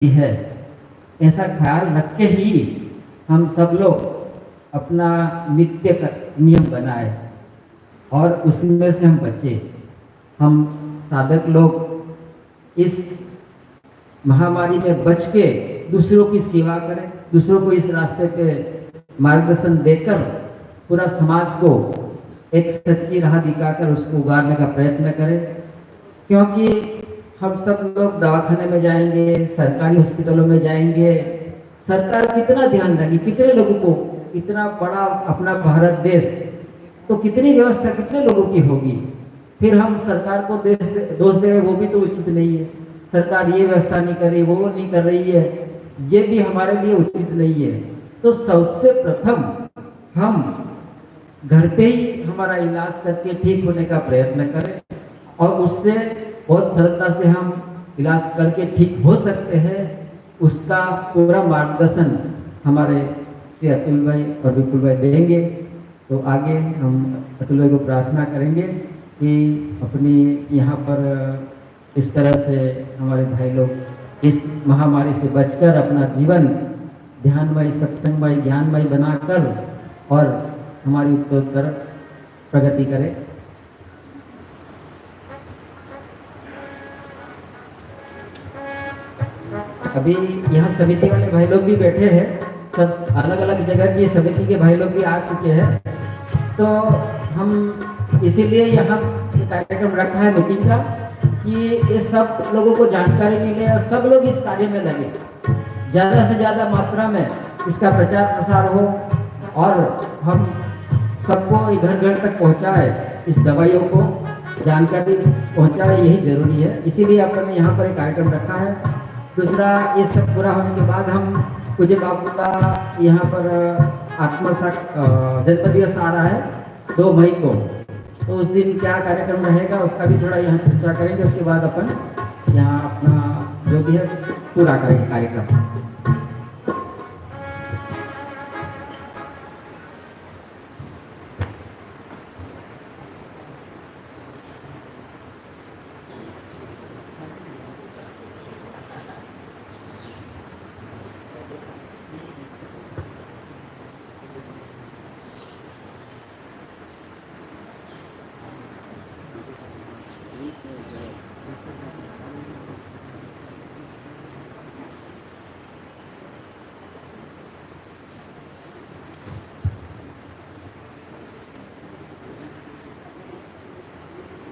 है, ऐसा ख्याल रख के ही हम सब लोग अपना नित्य नियम बनाए और उसमें से हम बचे। हम साधक लोग इस महामारी में बच के दूसरों की सेवा करें, दूसरों को इस रास्ते पे मार्गदर्शन देकर पूरा समाज को एक सच्ची राह दिखाकर उसको उगारने का प्रयत्न करें। क्योंकि हम सब लोग दवाखाने में जाएंगे, सरकारी हॉस्पिटलों में जाएंगे, सरकार कितना ध्यान रखेगी, कितने लोगों को, इतना बड़ा अपना भारत देश, तो कितनी व्यवस्था कितने लोगों की होगी। फिर हम सरकार को दोष दे, वो भी तो उचित नहीं है। सरकार ये व्यवस्था नहीं कर रही, वो नहीं कर रही है, ये भी हमारे लिए उचित नहीं है। तो सबसे प्रथम हम घर पे ही हमारा इलाज करके ठीक होने का प्रयत्न करें और उससे बहुत सरलता से हम इलाज करके ठीक हो सकते हैं। उसका पूरा मार्गदर्शन हमारे श्री अतुल भाई और विपुल भाई देंगे। तो आगे हम अतुल भाई को प्रार्थना करेंगे कि अपनी यहाँ पर इस तरह से हमारे भाई लोग इस महामारी से बचकर अपना जीवन ध्यानमय, सत्संगमय, ज्ञानमय बनाकर और हमारी उत्तरोत्तर प्रगति करें। अभी यहाँ समिति वाले भाई लोग भी बैठे हैं, सब अलग अलग जगह की समिति के भाई लोग भी आ चुके हैं। तो हम इसीलिए यहाँ कार्यक्रम रखा है मीटिंग का कि ये सब लोगों को जानकारी मिले और सब लोग इस कार्य में लगे, ज़्यादा से ज़्यादा मात्रा में इसका प्रचार प्रसार हो और हम सबको घर घर तक पहुँचाए, इस दवाइयों को जानकारी पहुँचाए, यही जरूरी है। इसीलिए अपन ने यहाँ पर एक कार्यक्रम रखा है। दूसरा, ये सब पूरा होने के बाद हम पूज्य बापू का यहाँ पर जन्म दिवस आ रहा है 2 मई को, तो उस दिन क्या कार्यक्रम रहेगा उसका भी थोड़ा यहाँ चर्चा करेंगे। उसके बाद अपन यहाँ अपना जो भी है पूरा करेंगे कार्यक्रम।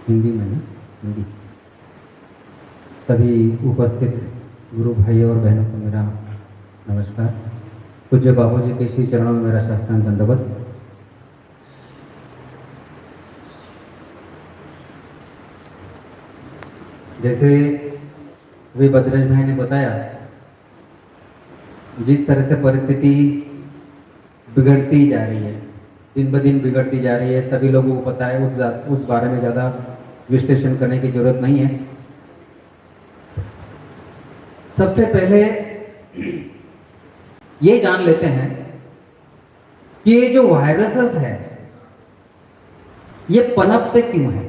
हिंदी में ना, हिंदी। सभी उपस्थित गुरु भाई और बहनों को मेरा नमस्कार। पूज्य बाबूजी के श्री चरणों में मेरा साष्टांग दंडवत। जैसे वे बद्रज भाई ने बताया, जिस तरह से परिस्थिति बिगड़ती जा रही है, दिन ब दिन बिगड़ती जा रही है, सभी लोगों को पता है, उस बारे में ज़्यादा विश्लेषण करने की जरूरत नहीं है। सबसे पहले ये जान लेते हैं कि ये जो वायरसेस है ये पनपते क्यों है,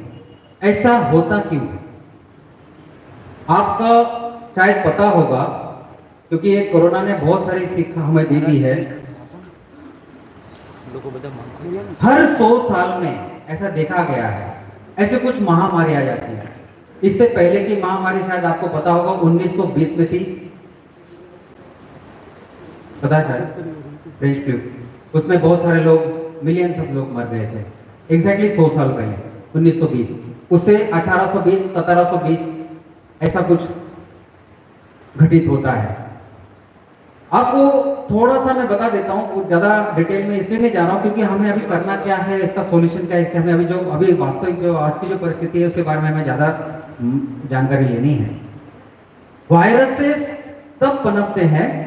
ऐसा होता क्यों है। आपका शायद पता होगा क्योंकि ये कोरोना ने बहुत सारी शिक्षा हमें दे दी है। हर 100 साल में ऐसा देखा गया है, ऐसे कुछ महामारी आ जाती है। इससे पहले की महामारी शायद आपको पता होगा 1920 में थी, पता शायद, फ्रेंच फ्लू। उसमें बहुत सारे लोग, मिलियंस ऑफ लोग मर गए थे। एग्जैक्टली 100 साल पहले 1920। उससे 1820, 1720 ऐसा कुछ घटित होता है। आपको थोड़ा सा मैं बता देता हूँ, ज़्यादा डिटेल में इसलिए नहीं जा रहा हूँ क्योंकि हमें अभी करना क्या है, इसका सॉल्यूशन क्या है, इसके हमें अभी वास्तविक जो आज की जो परिस्थिति है उसके बारे में हमें ज़्यादा जानकारी लेनी है। वायरसेस तब पनपते हैं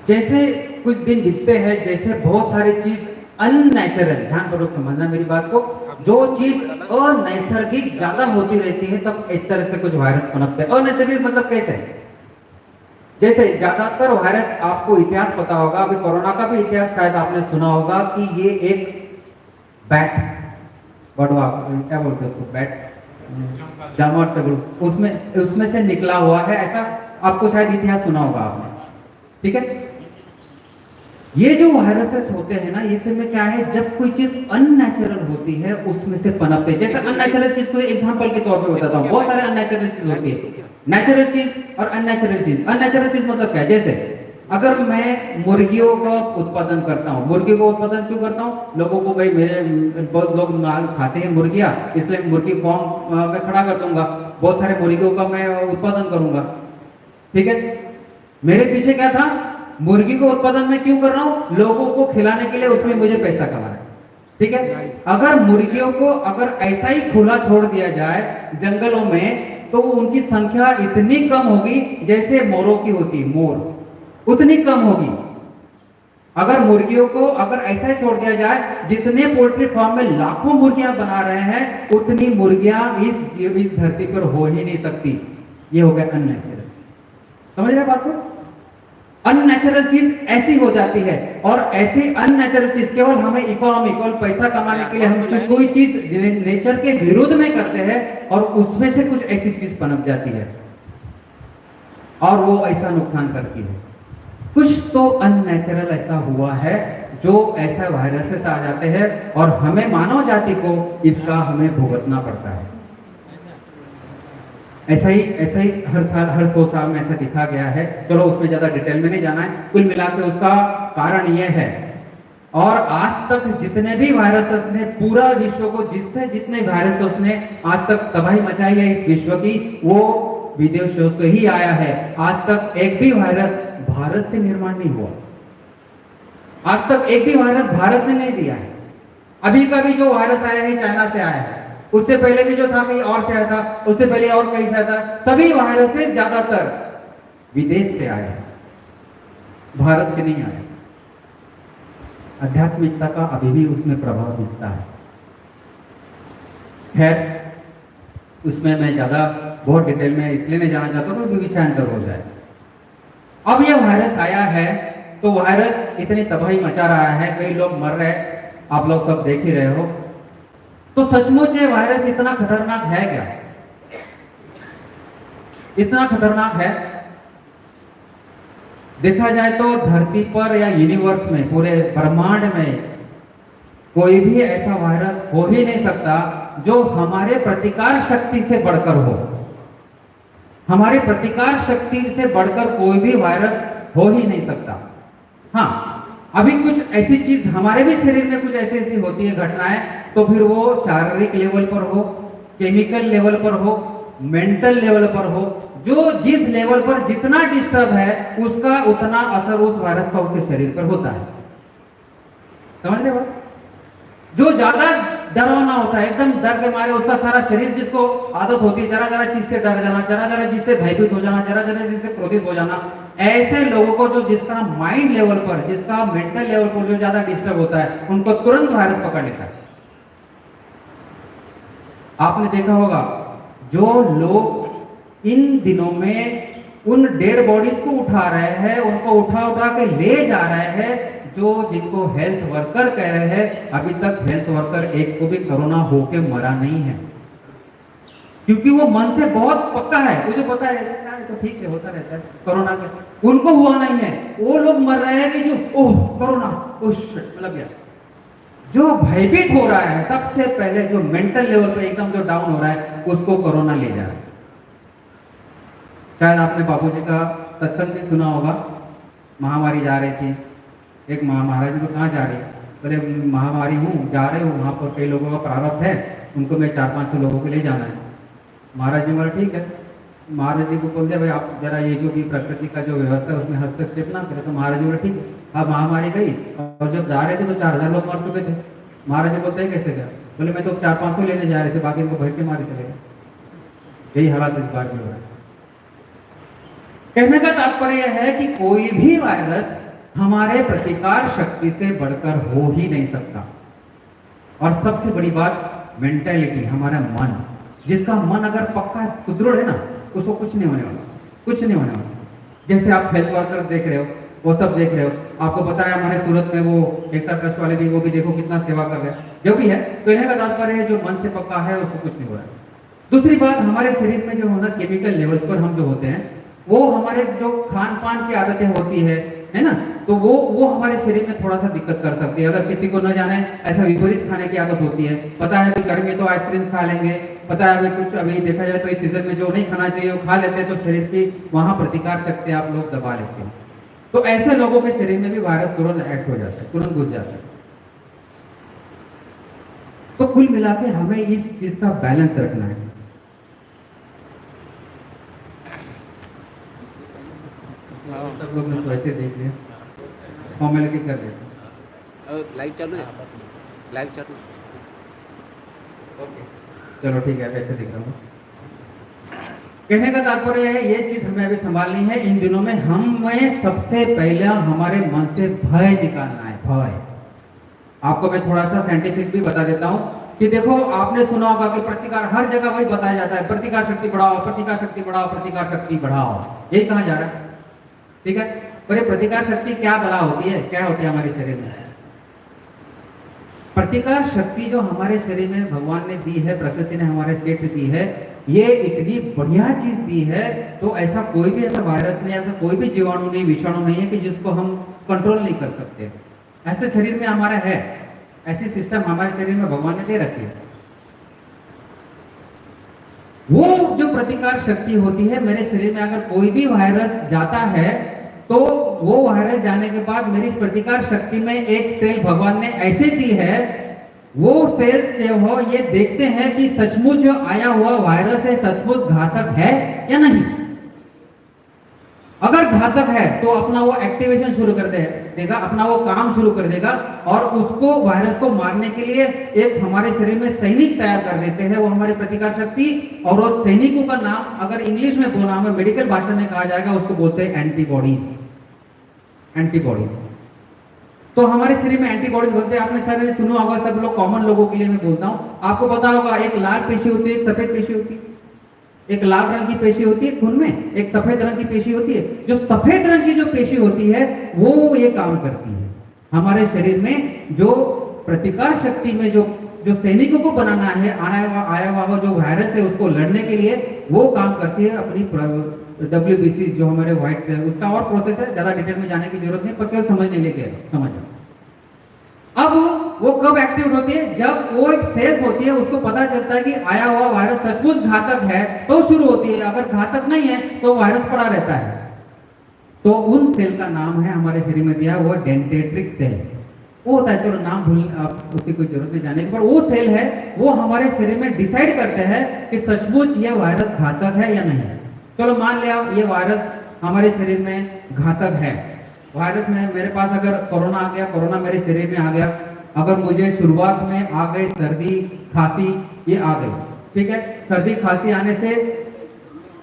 जैसे कुछ दिन बीतते हैं, जैसे बहुत सारी चीज अननेचुरल, ध्यानपूर्वक समझना मेरी बात को, जो चीज अनैसर्गिक ज्यादा होती रहती है तब इस तरह से कुछ वायरस पनपते हैं। अनैसर्गिक मतलब कैसे? जैसे ज्यादातर वायरस, आपको इतिहास पता होगा, अभी कोरोना का भी इतिहास शायद आपने सुना होगा कि ये एक बैट, बड़वा क्या बोलते हैं उसको, बैट, जामर, उसमें से निकला हुआ है, ऐसा आपको शायद इतिहास सुना होगा आपने। ठीक है, ये जो वायरसेस होते हैं ना, ये सब में क्या है, जब कोई चीज अननेचुरल होती है उसमें से पनपते हैं। जैसे अननेचुरल चीज को एग्जांपल के तौर पे बताता हूँ, बहुत सारे अननेचुरल चीज होती है। नेचुरल चीज और अननेचुरल चीज। अननेचुरल चीज मतलब क्या है? जैसे अगर मैं मुर्गियों का उत्पादन करता हूँ, मुर्गी को उत्पादन क्यों करता हूँ? लोगों को भाई, मेरे बहुत लोग खाते हैं मुर्गियां, इसलिए मुर्गी फार्म में खड़ा कर दूंगा, बहुत सारे मुर्गियों का मैं उत्पादन करूंगा। ठीक है, मेरे पीछे क्या था? मुर्गी को उत्पादन मैं क्यों कर रहा हूं? लोगों को खिलाने के लिए, उसमें मुझे पैसा कमाना है। ठीक है, अगर मुर्गियों को अगर ऐसा ही खुला छोड़ दिया जाए जंगलों में, तो उनकी संख्या इतनी कम होगी जैसे मोरों की होती, मोर उतनी कम होगी। अगर मुर्गियों को अगर ऐसा ही छोड़ दिया जाए, जितने पोल्ट्री फार्म में लाखों मुर्गियां बना रहे हैं, उतनी मुर्गियां इस धरती पर हो ही नहीं सकती। ये हो गया अननेचुरल। समझ रहे बात को? अननेचुरल चीज ऐसी हो जाती है, और ऐसी अननेचुरल चीज केवल हमें इकोनॉमिक और पैसा कमाने के लिए हम कोई चीज नेचर के विरुद्ध में करते हैं, और उसमें से कुछ ऐसी चीज पनप जाती है और वो ऐसा नुकसान करती है। कुछ तो अननेचुरल ऐसा हुआ है, जो ऐसा वायरसेस आ जाते हैं और हमें, मानव जाति को इसका हमें भुगतना पड़ता है। ऐसा ही हर साल, हर 100 साल में ऐसा दिखा गया है। चलो उसमें ज्यादा डिटेल में नहीं जाना है, कुल मिला के उसका कारण यह है। और आज तक जितने भी वायरसेस ने पूरा विश्व को, जितने वायरसेस ने आज तक तबाही मचाई है इस विश्व की, वो विदेशों से ही आया है। आज तक एक भी वायरस भारत से निर्माण नहीं हुआ। आज तक एक भी वायरस भारत ने नहीं दिया है। अभी का भी जो वायरस आया है चाइना से आया है, उससे पहले भी जो था कहीं और से आया था, उससे पहले और कहीं से आया था। सभी वायरसेस ज्यादातर विदेश से आए हैं, भारत से नहीं आए। आध्यात्मिकता का अभी भी उसमें प्रभाव दिखता है। खैर, उसमें मैं ज्यादा बहुत डिटेल में इसलिए नहीं जाना चाहता क्योंकि विषयांतर हो जाए। अब ये वायरस आया है, तो वायरस इतनी तबाही मचा रहा है, कई लोग मर रहे हैं, आप लोग सब देख ही रहे हो। तो सचमुच ये वायरस इतना खतरनाक है क्या? इतना खतरनाक है? देखा जाए तो धरती पर या यूनिवर्स में, पूरे ब्रह्मांड में कोई भी ऐसा वायरस हो ही नहीं सकता जो हमारे प्रतिकार शक्ति से बढ़कर हो। हमारे प्रतिकार शक्ति से बढ़कर कोई भी वायरस हो ही नहीं सकता। हाँ, अभी कुछ ऐसी चीज हमारे भी शरीर में कुछ ऐसी होती है घटनाएं, तो फिर वो शारीरिक लेवल पर हो, केमिकल लेवल पर हो, मेंटल लेवल पर हो, जो जिस लेवल पर जितना डिस्टर्ब है उसका उतना असर उस वायरस का उसके शरीर पर होता है। समझ रहे बात? जो ज्यादा डरावना होता है, एकदम डर के मारे उसका सारा शरीर, जिसको आदत होती है जरा जरा चीज से डर जाना, जरा जरा चीज से भयभीत हो जाना, जरा जरा चीज से क्रोधित हो जाना, ऐसे लोगों को, जो जिसका माइंड लेवल पर, जिसका मेंटल लेवल पर जो ज्यादा डिस्टर्ब होता है, उनको तुरंत वायरस पकड़ लेता है। आपने देखा होगा, जो लोग इन दिनों में उन डेड बॉडीज को उठा रहे हैं, उनको उठा उठा के ले जा रहे हैं, जो जिनको हेल्थ वर्कर कह रहे हैं, अभी तक हेल्थ वर्कर एक को भी कोरोना होके मरा नहीं है, क्योंकि वो मन से बहुत पक्का है, मुझे पता है तो ठीक है, होता रहता है कोरोना के, उनको हुआ नहीं है। वो लोग मर रहे हैं कि जो ओह कोरोना, मतलब गया। जो भयभीत हो रहा है सबसे पहले, जो मेंटल लेवल पे एकदम जो डाउन हो रहा है, उसको कोरोना ले जा रहा है। शायद आपने बाबूजी का सत्संग भी सुना होगा, महामारी जा रही थी, एक महाराज जी को, कहाँ जा रही है? बोले महामारी हूँ, जा रहे हो, वहां पर कई लोगों का प्रारब्ध है, उनको मैं 400-500 लोगों के लिए जाना है। महाराज जी बोले ठीक है। महाराज जी को बोल दिया भाई आप जरा ये जो भी प्रकृति का जो व्यवस्था है उसमें हस्तक्षेप ना करे। तो महाराज जी बोले ठीक है। अब महामारी गई और जब जा रहे थे तो 4000 लोग मर चुके थे। महाराज जी बोलते हैं कैसे गया? बोले मैं तो 400-500 लेने जा रहे थे, बाकी इनको भय के मारे चले गए। यही हालात इस बार भी हो रहा है। कहने का तात्पर्य है कि कोई भी वायरस हमारे प्रतिकार शक्ति से बढ़कर हो ही नहीं सकता। और सबसे बड़ी बात मेंटेलिटी, हमारा मन, जिसका मन अगर पक्का सुदृढ़ है ना, उसको कुछ नहीं होने वाला, कुछ नहीं होने वाला। जैसे आप हेल्थ वर्कर देख रहे हो, वो सब देख रहे हो, आपको पता है हमारे सूरत में वो एकता ट्रस्ट वाले भी, वो भी देखो कितना सेवा कर रहे हैं, जो भी है। तो कहने का तात्पर्य है जो मन से पक्का है उसको कुछ नहीं हो रहा है। दूसरी बात, हमारे शरीर में जो होना केमिकल लेवल पर हम जो होते हैं, वो हमारे जो खान पान की आदतें होती है ना, तो वो हमारे शरीर में थोड़ा सा दिक्कत कर सकती है। अगर किसी को न जाने ऐसा विपरीत खाने की आदत होती है, पता है कि गर्मी तो आइसक्रीम खा लेंगे, पता है अभी कुछ, अभी देखा जाए तो इस सीजन में जो नहीं खाना चाहिए वो खा लेते हैं, तो शरीर की वहां प्रतिकार शक्ति आप लोग दबा लेते हैं। तो ऐसे लोगों के शरीर में भी वायरस तुरंत एक्ट हो जाता है, तुरंत घुस जाता है। तो कुल मिला के हमें इस चीज का बैलेंस रखना है। सब लोग ने तो ऐसे देख लिया, फॉर्मेलिटी कर लिया। लाइव चालू है, लाइव चालू। ओके, चलो ठीक है, ऐसे दिख रहा हूँ। कहने का तात्पर्य है ये चीज हमें अभी संभालनी है। इन दिनों में हमें सबसे पहले हमारे मन से भय निकालना है, भय। आपको मैं थोड़ा सा साइंटिफिक भी बता देता हूँ कि देखो, आपने सुना होगा कि प्रतिकार, हर जगह वही बताया जाता है, प्रतिकार शक्ति बढ़ाओ, प्रतिकार शक्ति बढ़ाओ, प्रतिकार शक्ति बढ़ाओ। यही कहा जा रहा है, ठीक है। पर ये प्रतिकार शक्ति क्या बला होती है, क्या होती है हमारे शरीर में? प्रतिकार शक्ति जो हमारे शरीर में भगवान ने दी है, प्रकृति ने हमारे सेठ दी है, ये इतनी बढ़िया चीज दी है। तो ऐसा कोई भी ऐसा वायरस नहीं, ऐसा कोई भी जीवाणु नहीं, विषाणु नहीं है कि जिसको हम कंट्रोल नहीं कर सकते। ऐसे शरीर में हमारा है, ऐसी सिस्टम हमारे शरीर में भगवान ने दे रखी है। वो जो प्रतिकार शक्ति होती है, मेरे शरीर में अगर कोई भी वायरस जाता है, तो वो वायरस जाने के बाद मेरी इस प्रतिकार शक्ति में एक सेल भगवान ने ऐसे दी है, वो सेल्स जो हो ये देखते हैं कि सचमुच जो आया हुआ वायरस है सचमुच घातक है या नहीं। अगर घातक है तो अपना वो एक्टिवेशन शुरू कर देगा, अपना वो काम शुरू कर देगा, और उसको, वायरस को मारने के लिए एक हमारे शरीर में सैनिक तैयार कर देते हैं, वो हमारी प्रतिकार शक्ति। और उस सैनिकों का नाम अगर इंग्लिश में बोलना है, मेडिकल भाषा में कहा जाएगा, उसको बोलते हैं एंटीबॉडीज। एंटीबॉडीज, तो हमारे शरीर में एंटीबॉडीज बनते हैं। आपने सारे सुना होगा, सब लोग, कॉमन लोगों के लिए मैं बोलता हूं, आपको पता होगा एक लाल पेशी होती है, एक सफेद पेशी होती है। एक लाल रंग की पेशी होती है खून में, एक सफेद रंग की पेशी होती है। जो सफेद रंग की जो पेशी होती है वो ये काम करती है हमारे शरीर में, जो प्रतिकार शक्ति में जो सैनिकों को बनाना है, आया हुआ जो वायरस है उसको लड़ने के लिए वो काम करती है। अपनी WBC जो हमारे व्हाइट, उसका और प्रोसेस है, ज्यादा डिटेल में जाने की जरूरत नहीं, पर केवल समझने लेके समझ। अब वो कब एक्टिव होती है? जब वो एक सेल्स होती है, उसको पता चलता है कि आया हुआ वायरस सचमुच घातक है, तो शुरू होती है। अगर घातक नहीं है तो वायरस पड़ा रहता है। तो उन सेल का नाम है, हमारे शरीर में दिया वो डेंटेट्रिक सेल। वो होता है, चलो नाम भूल, आप उसकी कोई जरूरत नहीं जाने की, पर वो सेल है, वो हमारे शरीर में डिसाइड करते हैं कि सचमुच ये वायरस घातक है या नहीं। चलो मान लिया ये वायरस हमारे शरीर में घातक है। वायरस में, मेरे पास अगर कोरोना आ गया, कोरोना मेरे शरीर में आ गया, अगर मुझे शुरुआत में आ गई सर्दी खांसी, ये आ गई, ठीक है। सर्दी खांसी आने से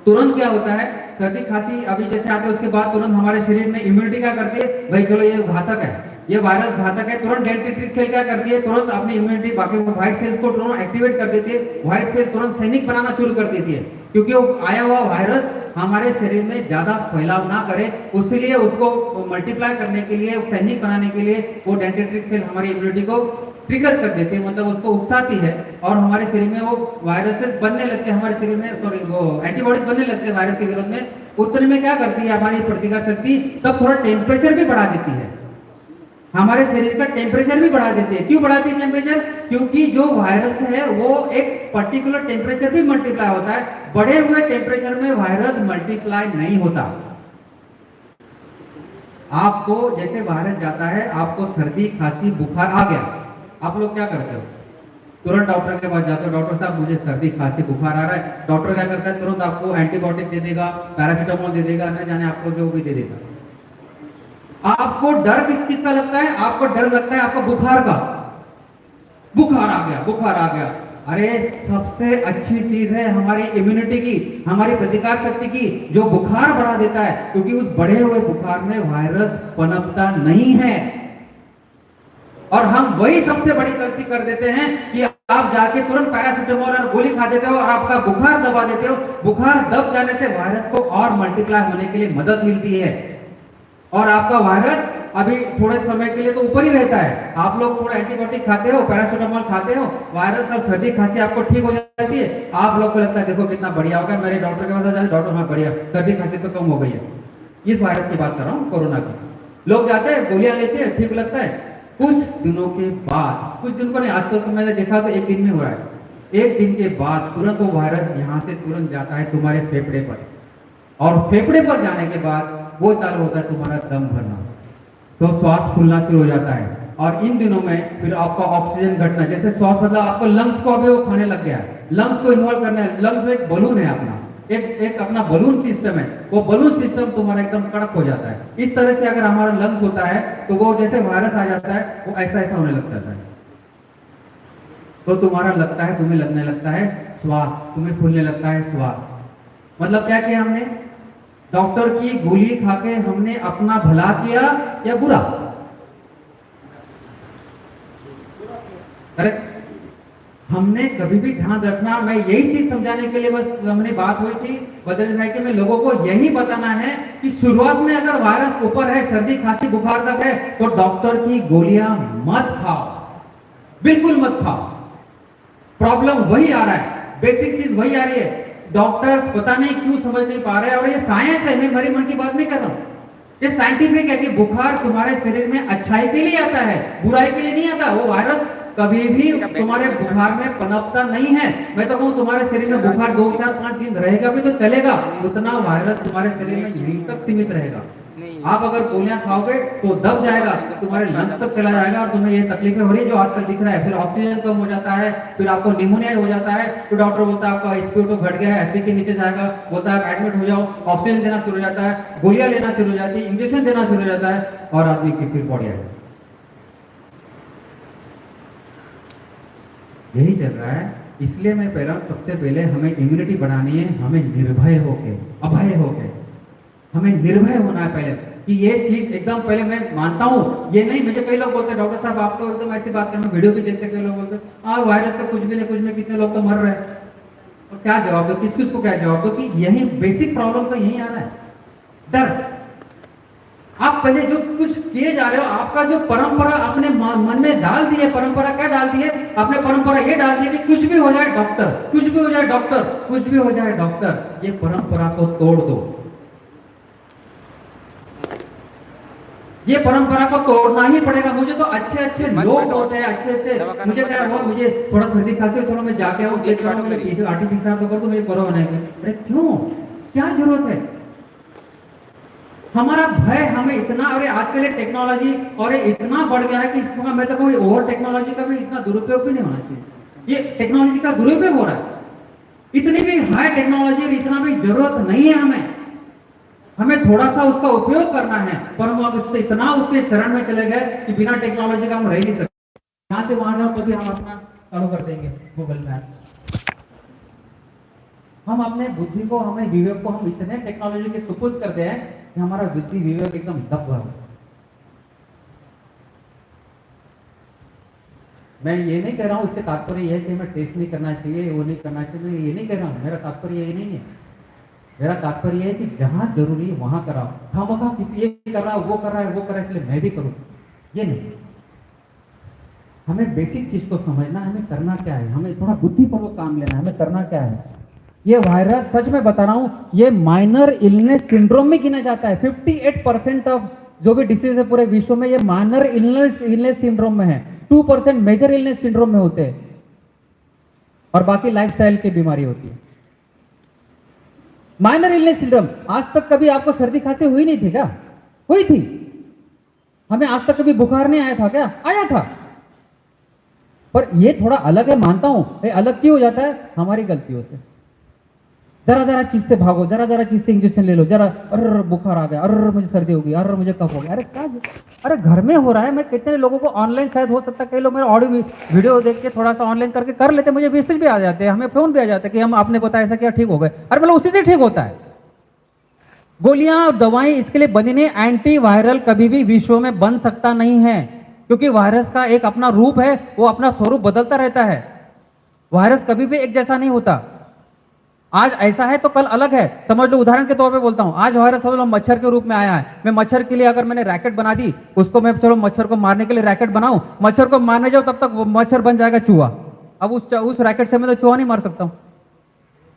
तुरंत क्या होता है, सर्दी खांसी अभी जैसे आते हैं, उसके बाद तुरंत हमारे शरीर में इम्यूनिटी क्या करती है, भाई चलो ये घातक है, ये वायरस घातक है, तुरंत डेंटेट्रिक सेल क्या करती है, तुरंत अपनी इम्यूनिटी, बाकी व्हाइट सेल्स को तुरंत एक्टिवेट कर देती है। व्हाइट सेल तुरंत सैनिक बनाना शुरू कर देती है, क्योंकि वो आया हुआ वायरस हमारे शरीर में ज्यादा फैलाव ना करे, उसके उसको मल्टीप्लाई करने के लिए, सैनिक बनाने के लिए वो डेंटेट्रिक सेल हमारी इम्यूनिटी को ट्रिगर कर देती है, मतलब उसको उकसाती है, और हमारे शरीर में वो वायरसेस बनने लगते हैं, हमारे शरीर में, सॉरी, वो एंटीबॉडीज बनने लगते हैं वायरस के विरोध में। उतने में क्या करती है हमारी प्रतिकार शक्ति, तब थोड़ा टेम्परेचर भी बढ़ा देती है, हमारे शरीर का टेम्परेचर भी बढ़ा देती है। क्यों बढ़ाती है टेम्परेचर? क्योंकि जो वायरस है वो एक पर्टिकुलर टेम्परेचर भी मल्टीप्लाई होता है, बढ़े हुए टेम्परेचर में वायरस मल्टीप्लाई नहीं होता। आपको जैसे वायरस जाता है, आपको सर्दी खांसी बुखार आ गया, आप लोग क्या करते हो? तुरंत डॉक्टर के पास जाते हो, डॉक्टर साहब मुझे सर्दी खांसी बुखार आ रहा है। डॉक्टर क्या करता है, तुरंत आपको एंटीबायोटिक दे देगा, पैरासीटामोल दे देगा, न जाने आपको जो भी दे देगा। आपको डर किस चीज का लगता है? आपको डर लगता है आपको बुखार का। बुखार आ गया, बुखार आ गया। अरे सबसे अच्छी चीज है हमारी इम्यूनिटी की, हमारी प्रतिकार शक्ति की, जो बुखार बढ़ा देता है, क्योंकि उस बढ़े हुए बुखार में वायरस पनपता नहीं है। और हम वही सबसे बड़ी गलती कर देते हैं कि आप जाके तुरंत पैरासीटामोल और गोली खा देते हो और आपका बुखार दबा देते हो। बुखार दब जाने से वायरस को और मल्टीप्लाई होने के लिए मदद मिलती है, और आपका वायरस अभी थोड़े समय के लिए तो ऊपर ही रहता है। आप लोग थोड़ा एंटीबायोटिक खाते हो, पैरासीटामोल खाते हो, वायरस और सर्दी खांसी आपको ठीक हो जाती है। आप लोग को लगता है देखो कितना बढ़िया हो गया, मेरे डॉक्टर के पास जाते, डॉक्टर हाँ बढ़िया, सर्दी खांसी तो कम हो गई है। इस वायरस की बात कर रहा हूँ, कोरोना की। लोग जाते हैं, गोलियां लेते हैं, ठीक लगता है, कुछ दिनों के बाद, कुछ दिन को नहीं, आजकल तो मैंने देखा तो एक दिन में हो रहा है, एक दिन के बाद तुरंत वो वायरस यहाँ से तुरंत जाता है तुम्हारे फेफड़े पर, और फेफड़े पर जाने के बाद वो चालू होता है तुम्हारा दम भरना, तो श्वास फूलना शुरू हो जाता है। और इन दिनों में फिर आपका ऑक्सीजन घटना, जैसे श्वास मतलब आपको लंग्स को अभी वो खाने लग गया है, लंग्स को इन्वॉल्व करना है। लंग्स में एक बलून है अपना, एक अपना बलून सिस्टम है, वो बलून सिस्टम तुम्हारा एकदम कड़क हो जाता है। इस तरह से अगर हमारा लंग्स होता है तो वो जैसे वायरस आ जाता है वो ऐसा ऐसा होने लग जाता है, तो तुम्हारा लगता है, तुम्हें लगने लगता है श्वास, तुम्हें फूलने लगता है श्वास। मतलब क्या किया हमने, डॉक्टर की गोली खाके हमने अपना भला किया या बुरा? अरे हमने कभी भी ध्यान रखना, मैं यही चीज समझाने के लिए बस हमने बात हुई थी बदल भाई के, मैं लोगों को यही बताना है कि शुरुआत में अगर वायरस ऊपर है, सर्दी खांसी बुखार तक है, तो डॉक्टर की गोलियां मत खाओ, बिल्कुल मत खाओ। प्रॉब्लम वही आ रहा है, बेसिक चीज वही आ रही है। डॉक्टर्स पता नहीं क्यों समझ नहीं पा रहे हैं, और ये साइंस है, मैं मेरी मन की बात नहीं कर रहा हूं, ये साइंटिफिक है कि बुखार तुम्हारे शरीर में अच्छाई के लिए आता है, बुराई के लिए नहीं आता। वो वायरस कभी भी तुम्हारे बुखार में पनपता नहीं है। मैं तो कहूं तुम्हारे शरीर में बुखार 2, 4, 5 दिन रहेगा भी तो चलेगा, उतना वायरस तुम्हारे शरीर में यहीं तक सीमित रहेगा। आप अगर गोलियां खाओगे तो दब जाएगा, तुम्हारे लंग्स तक चला जाएगा, और तुम्हें ये तकलीफें हो रही है जो आजकल दिख रहा है। फिर ऑक्सीजन कम हो जाता है, फिर आपको निमोनिया हो जाता है, तो डॉक्टर बोलता है आपका SpO2 घट गया है, 80 के नीचे जाएगा, बोलता है एडमिट हो जाओ, ऑक्सीजन देना शुरू हो जाता है, गोलियां लेना शुरू हो जाती है, इंजेक्शन देना शुरू हो जाता है, और आदमी की फिर बॉडी आएगी। यही चल रहा है। इसलिए मैं पहला सबसे पहले हमें इम्यूनिटी बढ़ानी है, हमें निर्भय होके, अभय होके, हमें निर्भय होना है पहले, कि ये चीज एकदम पहले मैं मानता हूं, ये नहीं, मुझे कई लोग बोलते हैं डॉक्टर साहब आप तो एकदम ऐसी बात करना, वीडियो भी देखते कई लोग बोलते हैं वायरस का कुछ भी नहीं, कुछ में कितने लोग तो मर रहे हैं, और क्या जवाब दो, किस को क्या जवाब दो, कि यही बेसिक प्रॉब्लम तो यही आ रहा है, डर। आप पहले जो कुछ किए जा रहे हो, आपका जो परंपरा अपने मन में डाल दी है, परंपरा क्या डाल दी है आपने, परंपरा ये डाल दी है कि कुछ भी हो जाए डॉक्टर, कुछ भी हो जाए डॉक्टर, कुछ भी हो जाए डॉक्टर। ये परंपरा को तोड़ दो, ये परंपरा को तोड़ना ही पड़ेगा। मुझे तो अच्छे अच्छे लोग होते हैं, अच्छे अच्छे, मुझे क्या हुआ, मुझे थोड़ा सर्दी खांसी, थोड़ा मैं जाके आऊँ, चेक करूँ, मुझे आरटीपीसीआर तो कर दो, मुझे कोरोना है। अरे क्यों, क्या जरूरत है? हमारा भय हमें इतना, अरे आजकल ये टेक्नोलॉजी और ये इतना बढ़ गया है कि इसका मैं तो कोई ओवर टेक्नोलॉजी का भी इतना दुरुपयोग भी नहीं होना चाहिए। ये टेक्नोलॉजी का दुरुपयोग हो रहा है, इतनी भी हाई टेक्नोलॉजी और इतना भी जरूरत नहीं है हमें थोड़ा सा उसका उपयोग करना है, पर हम अब इतना उसके शरण में चले गए कि बिना टेक्नोलॉजी का हम रह नहीं सकते। यहाँ से वहां जाओ कभी हम अपना चालू कर देंगे गूगल मैप, हम अपने बुद्धि को, हमें विवेक को हम इतने टेक्नोलॉजी के सुपुर्द कर दे कि हमारा बुद्धि विवेक एकदम दब गया। मैं ये नहीं कह रहा हूं, इसके तात्पर्य यह है कि हमें टेस्ट नहीं करना चाहिए, वो नहीं करना चाहिए, मैं ये नहीं कह रहा हूं, मेरा तात्पर्य ये नहीं है। मेरा तात्पर्य है कि जहां जरूरी है वहां कराओ, खामखा किसी ये कर रहा है, वो कर रहा है, वो कर रहा है इसलिए मैं भी करूं, ये नहीं। हमें बेसिक चीज को समझना है, हमें करना क्या है, हमें थोड़ा बुद्धिपूर्वक काम लेना है, हमें करना क्या है। ये वायरस, सच में बता रहा हूं, ये माइनर इलनेस सिंड्रोम में गिना जाता है। 58% ऑफ जो भी डिसीज है पूरे विश्व में, ये माइनर इलनेस सिंड्रोम में है। 2% मेजर इलनेस सिंड्रोम में होते हैं, और बाकी लाइफस्टाइल की बीमारी होती है। माइनर इलनेस सिंड्रोम, आज तक कभी आपको सर्दी खांसी हुई नहीं थी क्या? हुई थी। हमें आज तक कभी बुखार नहीं आया था क्या? आया था। पर ये थोड़ा अलग है, मानता हूं। ये अलग क्यों हो जाता है? हमारी गलतियों से। जरा जरा चीज से भागो, जरा जरा चीज से इंजेक्शन ले लो, जरा अरे बुखार आ गया, अरे मुझे सर्दी हो गई, अरे मुझे कफ हो गया, अरे क्या, अरे घर में हो रहा है। मैं कितने लोगों को ऑनलाइन, शायद हो सकता है कई लोग मेरे ऑडियो वीडियो देख के थोड़ा सा ऑनलाइन करके कर लेते, मुझे मैसेज भी आ जाते हैं, हमें फोन भी आ जाते हैं कि हम आपने बताया ऐसा किया, ठीक हो गए। अरे मतलब उसी से ठीक होता है। गोलियां और दवाएं इसके लिए बनी नहीं। एंटीवायरल कभी भी विश्व में बन सकता नहीं है, क्योंकि वायरस का एक अपना रूप है, वो अपना स्वरूप बदलता रहता है। वायरस कभी भी एक जैसा नहीं होता। आज ऐसा है तो कल अलग है। समझ लो, उदाहरण के तौर पे बोलता हूं, आज वायरस समझ लो मच्छर के रूप में आया है। मैं मच्छर के लिए अगर मैंने रैकेट बना दी, उसको मैं चलो मच्छर को मारने के लिए रैकेट बनाऊं, मच्छर को मारने जाऊं तब तक वो मच्छर बन जाएगा चूहा। अब उस रैकेट से मैं तो चूहा नहीं मार सकता हूं।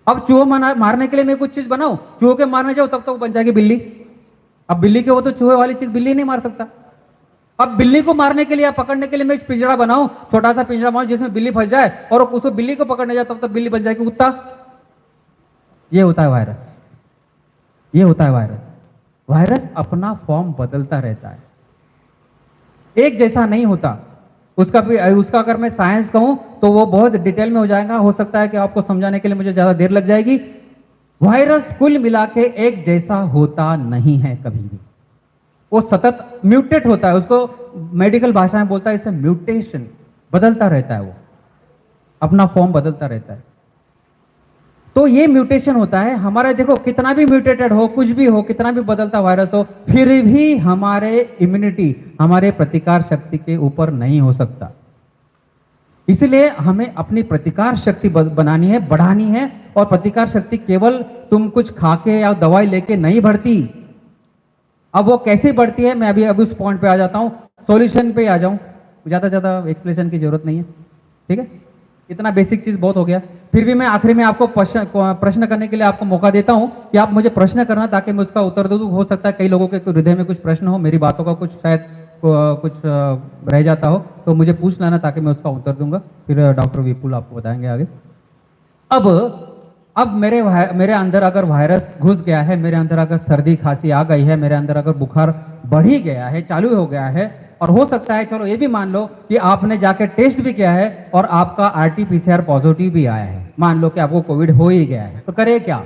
अब चूहा मारने के लिए मैं कुछ चीज बनाऊं, चूहे के मारने जाऊं तब तक बन जाएगी बिल्ली। अब बिल्ली के वो तो चूहे वाली चीज बिल्ली नहीं मार सकता। अब बिल्ली को मारने के लिए या पकड़ने के लिए मैं पिंजरा बनाऊं, छोटा सा पिंजरा बनाऊं जिसमें बिल्ली फंस जाए और उसको बिल्ली को पकड़ने जाए तब तक बिल्ली बन जाएगी कुत्ता। ये होता है वायरस, ये होता है वायरस। वायरस अपना फॉर्म बदलता रहता है, एक जैसा नहीं होता। उसका अगर मैं साइंस कहूं तो वो बहुत डिटेल में हो जाएगा, हो सकता है कि आपको समझाने के लिए मुझे ज्यादा देर लग जाएगी। वायरस कुल मिला के एक जैसा होता नहीं है कभी भी, वो सतत म्यूटेट होता है। उसको मेडिकल भाषा में बोलता है इसे म्यूटेशन, बदलता रहता है, वो अपना फॉर्म बदलता रहता है। तो ये म्यूटेशन होता है हमारा। देखो कितना भी म्यूटेटेड हो, कुछ भी हो, कितना भी बदलता वायरस हो, फिर भी हमारे इम्यूनिटी, हमारे प्रतिकार शक्ति के ऊपर नहीं हो सकता। इसलिए हमें अपनी प्रतिकार शक्ति बनानी है, बढ़ानी है। और प्रतिकार शक्ति केवल तुम कुछ खा के या दवाई लेके नहीं बढ़ती। अब वो कैसे बढ़ती है, मैं अभी उस पॉइंट पे आ जाता हूं, सॉल्यूशन पे आ जाऊं। ज्यादा एक्सप्लेनेशन की जरूरत नहीं है, ठीक है, इतना बेसिक चीज बहुत हो गया। फिर भी मैं आखिरी में आपको प्रश्न करने के लिए आपको मौका देता हूं कि आप मुझे प्रश्न करना, ताकि मैं उसका उत्तर दूं। हो सकता है कई लोगों के हृदय में कुछ प्रश्न हो, मेरी बातों का कुछ शायद कुछ रह जाता हो, तो मुझे पूछ लेना ताकि मैं उसका उत्तर दूंगा। फिर डॉक्टर विपुल आपको बताएंगे आगे। अब मेरे अंदर अगर वायरस घुस गया है, मेरे अंदर अगर सर्दी खांसी आ गई है, मेरे अंदर अगर बुखार बढ़ ही गया है, चालू हो गया है, और हो सकता है चलो ये भी मान लो कि आपने जाके टेस्ट भी किया है और आपका आरटी-पीसीआर पॉजिटिव भी आया है, मान लो कि आपको कोविड हो ही गया है, तो करें क्या?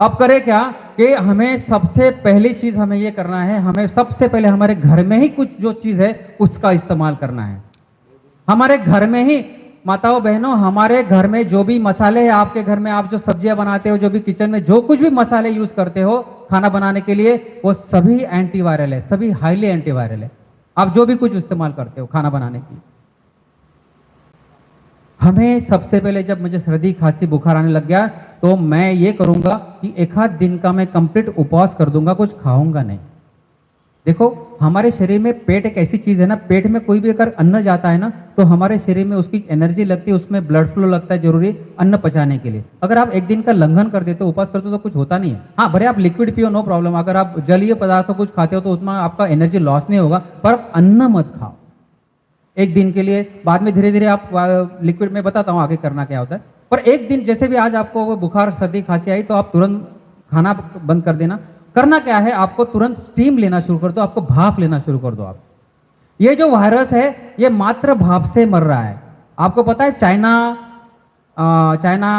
अब करें क्या कि हमें सबसे पहली चीज हमें ये करना है, हमें सबसे पहले हमारे घर में ही कुछ जो चीज है उसका इस्तेमाल करना है। हमारे घर में ही, माताओं बहनों, हमारे घर में जो भी मसाले हैं, आपके घर में आप जो सब्जियां बनाते हो, जो भी किचन में जो कुछ भी मसाले यूज करते हो खाना बनाने के लिए, वो सभी एंटीवायरल है, सभी हाईली एंटीवायरल है। आप जो भी कुछ इस्तेमाल करते हो खाना बनाने की, हमें सबसे पहले जब मुझे सर्दी खांसी बुखार आने लग गया तो मैं ये करूंगा कि एक आध दिन का मैं कंप्लीट उपवास कर दूंगा, कुछ खाऊंगा नहीं। देखो हमारे शरीर में पेट एक ऐसी चीज है ना, पेट में कोई भी अगर अन्न जाता है ना तो हमारे शरीर में उसकी एनर्जी लगती है, उसमें ब्लड फ्लो लगता है जरूरी अन्न पचाने के लिए। अगर आप एक दिन का लंघन कर देते हो, उपवास करते हो, तो कुछ होता नहीं है। हाँ भले आप लिक्विड पियो, नो प्रॉब्लम। अगर आप जलीय पदार्थों कुछ खाते हो तो उसमें आपका एनर्जी लॉस नहीं होगा, पर अन्न मत खाओ एक दिन के लिए। बाद में धीरे धीरे आप लिक्विड में बताता हूँ आगे करना क्या होता है। पर एक दिन, जैसे भी आज आपको बुखार सर्दी खांसी आई तो आप तुरंत खाना बंद कर देना। करना क्या है, आपको तुरंत स्टीम लेना शुरू कर दो, आपको भाप लेना शुरू कर दो। आप ये जो वायरस है ये मात्र भाप से मर रहा है। आपको पता है चाइना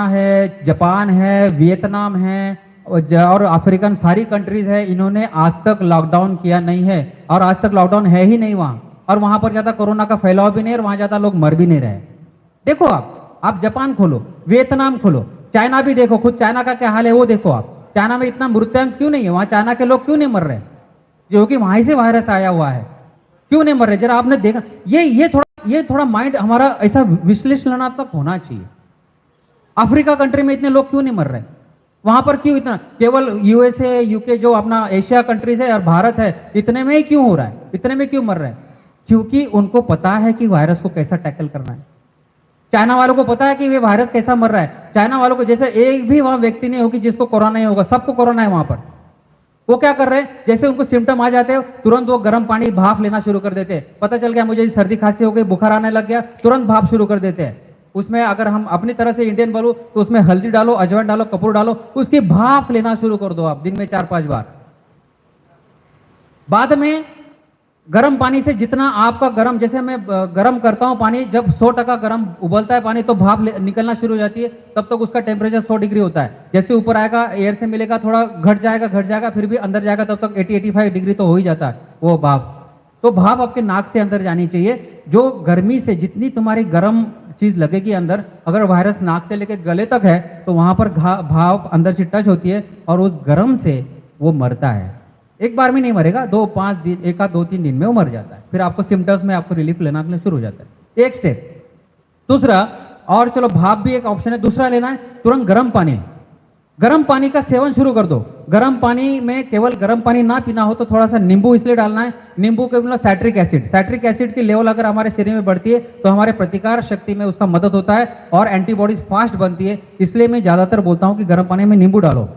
है, जापान है, वियतनाम है और अफ्रीकन सारी कंट्रीज है, इन्होंने आज तक लॉकडाउन किया नहीं है, और आज तक लॉकडाउन है ही नहीं वहां, और वहां पर ज्यादा कोरोना का फैलाव भी नहीं है, और वहां ज्यादा लोग मर भी नहीं रहे। देखो आप जापान खोलो, वियतनाम खोलो, चाइना भी देखो, खुद चाइना का क्या हाल है वो देखो आप। चाइना में इतना मृत्युंक क्यों नहीं है, वहां चाइना के लोग क्यों नहीं मर रहे, जो कि वहां से वायरस आया हुआ है, क्यों नहीं मर रहे? जरा आपने देखा, ये थोड़ा माइंड हमारा ऐसा विश्लेषणात्मक होना चाहिए। अफ्रीका कंट्री में इतने लोग क्यों नहीं मर रहे, वहां पर क्यों इतना? केवल यूएसए, यूके जो अपना एशिया कंट्रीज है और भारत है, इतने में ही क्यों हो रहा है, इतने में क्यों मर रहे हैं? क्योंकि उनको पता है कि वायरस को कैसा टैकल करना है। चाइना वालों को पता है कि ये वायरस कैसा मर रहा है। चाइना वालों को जैसे एक भी वहां व्यक्ति नहीं होगी जिसको कोरोना नहीं होगा, सबको कोरोना है वहां पर। वो क्या कर रहे हैं, जैसे उनको सिम्टम आ जाते हैं तुरंत वो गर्म पानी भाप लेना शुरू कर देते हैं। पता चल गया मुझे सर्दी खांसी हो गई, बुखार आने लग गया, तुरंत भाप शुरू कर देते हैं। उसमें अगर हम अपनी तरह से इंडियन बोलो तो उसमें हल्दी डालो, अजवाइन डालो, कपूर डालो, उसकी भाप लेना शुरू कर दो आप दिन में 4-5 बार। बाद में गर्म पानी से जितना आपका गर्म, जैसे मैं गर्म करता हूं पानी, जब 100% गर्म उबलता है पानी तो भाप निकलना शुरू हो जाती है, तब तक उसका टेम्परेचर 100 डिग्री होता है। जैसे ऊपर आएगा एयर से मिलेगा, थोड़ा घट जाएगा, फिर भी अंदर जाएगा, तब तक 80-85 डिग्री तो हो ही जाता है वो भाप। तो भाप आपके नाक से अंदर जानी चाहिए। जो गर्मी से जितनी तुम्हारी गर्म चीज लगेगी अंदर, अगर वायरस नाक से लेकर गले तक है तो वहां पर भाप अंदर से टच होती है और उस गर्म से वो मरता है। एक बार में नहीं मरेगा, 2-5 दिन, 1-2-3 दिन में वो मर जाता है। फिर आपको सिम्टम्स में आपको रिलीफ लेना शुरू हो जाता है। एक स्टेप। दूसरा, और चलो भाप भी एक ऑप्शन है, दूसरा लेना है तुरंत गर्म पानी। गर्म पानी का सेवन शुरू कर दो। गर्म पानी में केवल गर्म पानी ना पीना हो तो थोड़ा सा नींबू इसलिए डालना है, नींबू के मतलब सैट्रिक एसिड की लेवल अगर हमारे शरीर में बढ़ती है तो हमारे प्रतिकार शक्ति में उसका मदद होता है और एंटीबॉडीज फास्ट बनती है। इसलिए मैं ज्यादातर बोलता हूं कि गर्म पानी में नींबू डालो।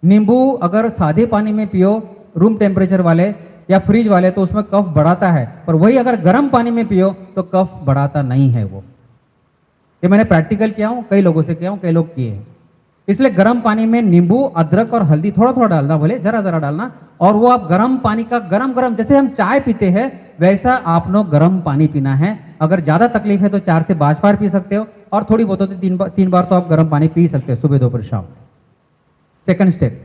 नींबू अगर सादे पानी में पियो, रूम टेम्परेचर वाले या फ्रिज वाले, तो उसमें कफ बढ़ाता है, पर वही अगर गर्म पानी में पियो तो कफ बढ़ाता नहीं है वो। ये मैंने प्रैक्टिकल किया हूं, कई लोगों से किया हूं, कई लोग किए हैं। इसलिए गर्म पानी में नींबू, अदरक और हल्दी थोड़ा थोड़ा डालना, बोले जरा जरा डालना, और वो आप गर्म पानी का गरम जैसे हम चाय पीते हैं वैसा आप लोग गर्म पानी पीना है। अगर ज्यादा तकलीफ है तो 4 से 5 बार पी सकते हो, और थोड़ी बहुत होती 3 बार तो आप गर्म पानी पी सकते हो, सुबह दोपहर शाम। सेकंड स्टेप,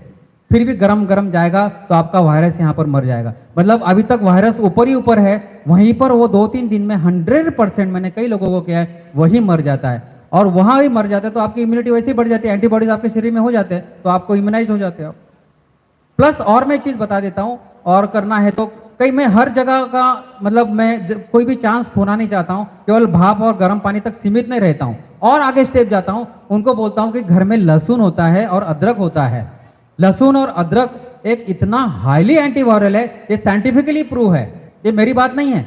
फिर भी गरम जाएगा तो आपका वायरस यहां पर मर जाएगा। मतलब अभी तक वायरस ऊपर ही ऊपर है, वहीं पर वो 2-3 दिन में 100%, मैंने कई लोगों को किया है, वही मर जाता है। और वहां भी मर जाता है तो आपकी इम्यूनिटी वैसे ही बढ़ जाती है, एंटीबॉडीज आपके शरीर में हो जाते हैं, तो आपको इम्यूनाइज हो जाते हो। प्लस और मैं चीज बता देता हूं, और करना है तो कई, मैं हर जगह का मतलब मैं कोई भी चांस खोना नहीं चाहता हूं, केवल भाप और गर्म पानी तक सीमित नहीं रहता हूं, और आगे स्टेप जाता हूं। उनको बोलता हूं कि घर में लहसुन होता है और अदरक होता है। लहसुन और अदरक एक इतना हाईली एंटीवायरल है, ये साइंटिफिकली प्रूव है, ये मेरी बात नहीं है।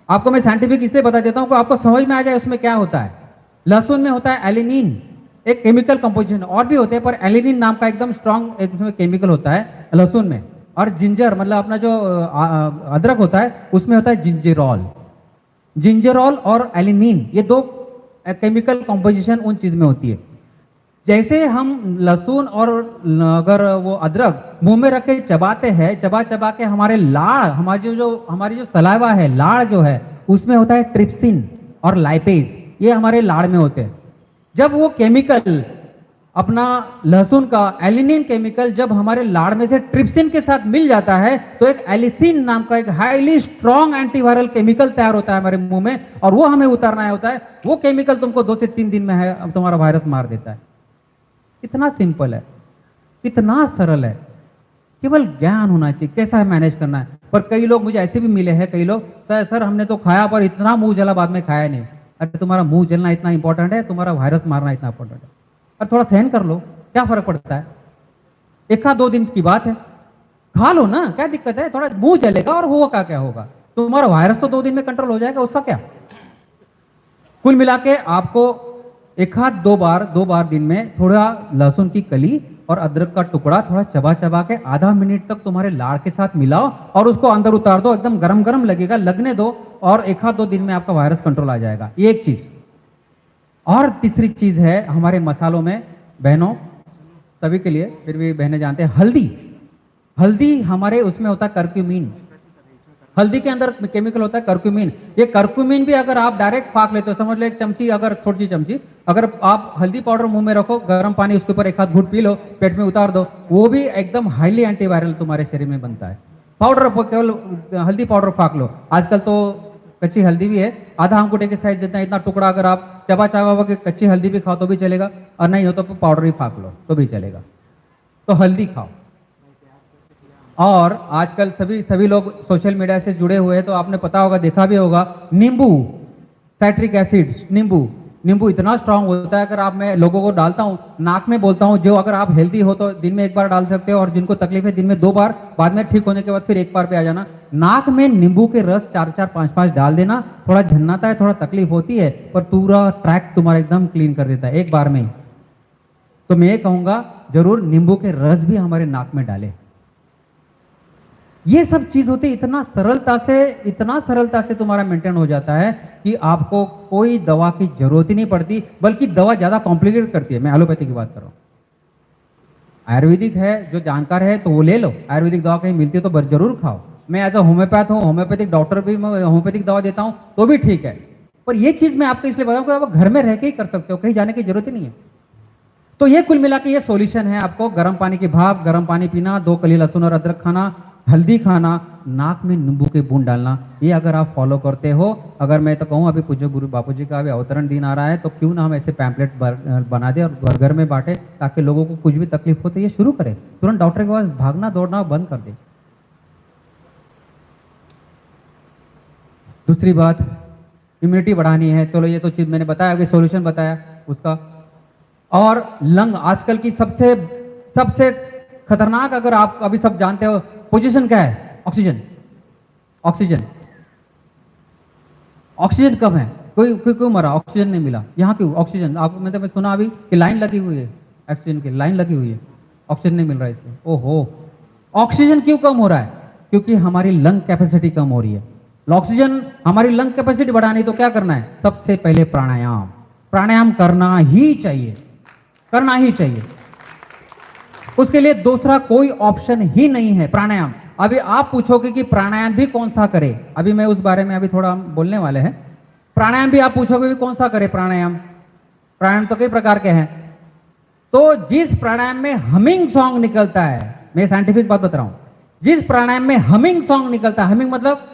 आपको मैं साइंटिफिक इसलिए बता देता हूं कि आपको समझ में आ जाए उसमें क्या होता है। लहसुन में होता है एलिनिन, एक केमिकल कंपोजिशन, और भी होते हैं पर एलिनिन नाम का एकदम स्ट्रॉन्ग एक उसमें केमिकल होता है लहसुन में। और जिंजर मतलब अपना जो अदरक होता है उसमें होता है जिंजरॉल और एलिनिन, ये 2 केमिकल कंपोजिशन उन चीज में होती है। जैसे हम लहसुन और अगर वो अदरक मुंह में रख के चबाते हैं, चबा के हमारे लाड़, हमारी जो सलाइवा है, लाड़ जो है, उसमें होता है ट्रिप्सिन और लाइपेज, ये हमारे लाड़ में होते हैं। जब वो केमिकल अपना लहसुन का एलिनिन केमिकल जब हमारे लाड़ में से ट्रिप्सिन के साथ मिल जाता है तो एक एलिसिन नाम का एक हाईली स्ट्रॉन्ग एंटीवायरल केमिकल तैयार होता है हमारे मुंह में, और वो हमें उतारना होता है। वो केमिकल तुमको 2 से 3 दिन में है तुम्हारा वायरस मार देता है। इतना सिंपल है, इतना सरल है, केवल ज्ञान होना चाहिए कैसा मैनेज करना है। पर कई लोग मुझे ऐसे भी मिले हैं, कई लोग सर हमने तो खाया पर इतना मुंह जला, बाद में खाया नहीं। अरे तुम्हारा मुंह जलना इतना इंपॉर्टेंट है, तुम्हारा वायरस मारना इतना इंपॉर्टेंट है? और थोड़ा सहन कर लो, क्या फर्क पड़ता है, 1-2 दिन की बात है, खा लो ना, क्या दिक्कत है? थोड़ा मुंह जलेगा और हुआ क्या होगा, तुम्हारा वायरस तो 2 दिन में कंट्रोल हो जाएगा, उसका क्या। कुल मिला के आपको 1-2 बार दिन में थोड़ा लहसुन की कली और अदरक का टुकड़ा थोड़ा चबा के आधा मिनट तक तुम्हारे लाड़ के साथ मिलाओ और उसको अंदर उतार दो, एकदम गरम लगेगा, लगने दो, और 1-2 दिन में आपका वायरस कंट्रोल आ जाएगा। ये एक चीज। और तीसरी चीज है हमारे मसालों में, बहनों सभी के लिए, फिर भी बहनें जानते हैं, हल्दी हमारे उसमें होता है करक्यूमिन। हल्दी के अंदर केमिकल होता है करक्यूमिन। ये करक्यूमिन भी अगर आप डायरेक्ट फाक लेते हो, समझ लो एक चमची, अगर थोड़ी सी चमची अगर आप हल्दी पाउडर मुंह में रखो, गर्म पानी उसके ऊपर 1 घूंट पी लो, पेट में उतार दो, वो भी एकदम हाईली एंटीवायरल तुम्हारे शरीर में बनता है। पाउडर, केवल हल्दी पाउडर फाक लो। आजकल तो कच्ची हल्दी भी है, आधा अंगूठे के साइज जितना, इतना टुकड़ा अगर आप चबा के कच्ची हल्दी भी खाओ तो भी चलेगा, और नहीं हो तो पाउडर ही फाक लो तो भी चलेगा। तो हल्दी खाओ। और आजकल सभी लोग सोशल मीडिया से जुड़े हुए हैं तो आपने पता होगा, देखा भी होगा, नींबू, सैट्रिक एसिड, नींबू इतना स्ट्रांग होता है। अगर मैं लोगों को डालता हूं, नाक में बोलता हूं, जो अगर आप हेल्दी हो तो दिन में 1 बार डाल सकते हो, और जिनको तकलीफ है दिन में 2 बार, बाद में ठीक होने के बाद फिर 1 बार पे आ जाना। नाक में नींबू के रस 4-4, 5-5 डाल देना, थोड़ा झन्नाता है, थोड़ा तकलीफ होती है, पर पूरा ट्रैक तुम्हारा एकदम क्लीन कर देता है 1 बार में ही। तो मैं ये कहूंगा जरूर नींबू के रस भी हमारे नाक में डालें। ये सब चीज होती, इतना सरलता से तुम्हारा मेंटेन हो जाता है कि आपको कोई दवा की जरूरत ही नहीं पड़ती, बल्कि दवा ज्यादा कॉम्प्लिकेट करती है। मैं एलोपैथी की बात कर रहा हूं, आयुर्वेदिक है, जो जानकार है तो वो ले लो, आयुर्वेदिक दवा कहीं मिलती है तो जरूर खाओ, मैं एज अ होम्योपैथ हूँ, होम्योपैथिक डॉक्टर भी, मैं होम्योपैथिक दवा देता हूँ तो भी ठीक है। पर ये चीज मैं आपको इसलिए बताऊँ कि आप घर में रह के ही कर सकते हो, कहीं जाने की जरूरत ही नहीं है। तो ये कुल मिला के ये सॉल्यूशन है, आपको गर्म पानी की भाप, गर्म पानी पीना, 2 कली लहसुन और अदरक खाना, हल्दी खाना, नाक में नींबू के बूंद डालना, ये अगर आप फॉलो करते हो, अगर मैं तो कहूँ अभी पूज्य गुरु बापू जी का अभी अवतरण दिन आ रहा है, तो क्यों ना हम ऐसे पैम्पलेट बना दे और घर घर में बांटे, ताकि लोगों को कुछ भी तकलीफ हो तो ये शुरू करें, तुरंत डॉक्टर के पास भागना दौड़ना बंद कर दे। दूसरी बात, इम्यूनिटी बढ़ानी है, चलो ये तो चीज मैंने बताया, अभी सॉल्यूशन बताया उसका। और लंग आजकल की सबसे सबसे खतरनाक, अगर आप अभी सब जानते हो पोजीशन क्या है, ऑक्सीजन। ऑक्सीजन ऑक्सीजन कम है, कोई कोई क्यों मरा, ऑक्सीजन नहीं मिला, यहाँ क्यों ऑक्सीजन, आपको मैंने सुना अभी कि लाइन लगी हुई है, ऑक्सीजन की लाइन लगी हुई है, ऑक्सीजन नहीं मिल रहा है इसमें। ओहो, ऑक्सीजन क्यों कम हो रहा है? क्योंकि हमारी लंग कैपेसिटी कम हो रही है। ऑक्सीजन हमारी लंग कैपेसिटी बढ़ानी तो क्या करना है? सबसे पहले प्राणायाम। प्राणायाम करना ही चाहिए, करना ही चाहिए, उसके लिए दूसरा कोई ऑप्शन ही नहीं है, प्राणायाम। अभी आप पूछोगे कि प्राणायाम भी कौन सा करे, अभी मैं उस बारे में अभी थोड़ा हम बोलने वाले हैं। प्राणायाम भी आप पूछोगे भी कौन सा करे प्राणायाम, प्राणायाम तो कई प्रकार के हैं। तो जिस प्राणायाम में हमिंग सॉन्ग निकलता है, मैं साइंटिफिक बात बता रहा हूं, जिस प्राणायाम में हमिंग सॉन्ग निकलता है, हमिंग मतलब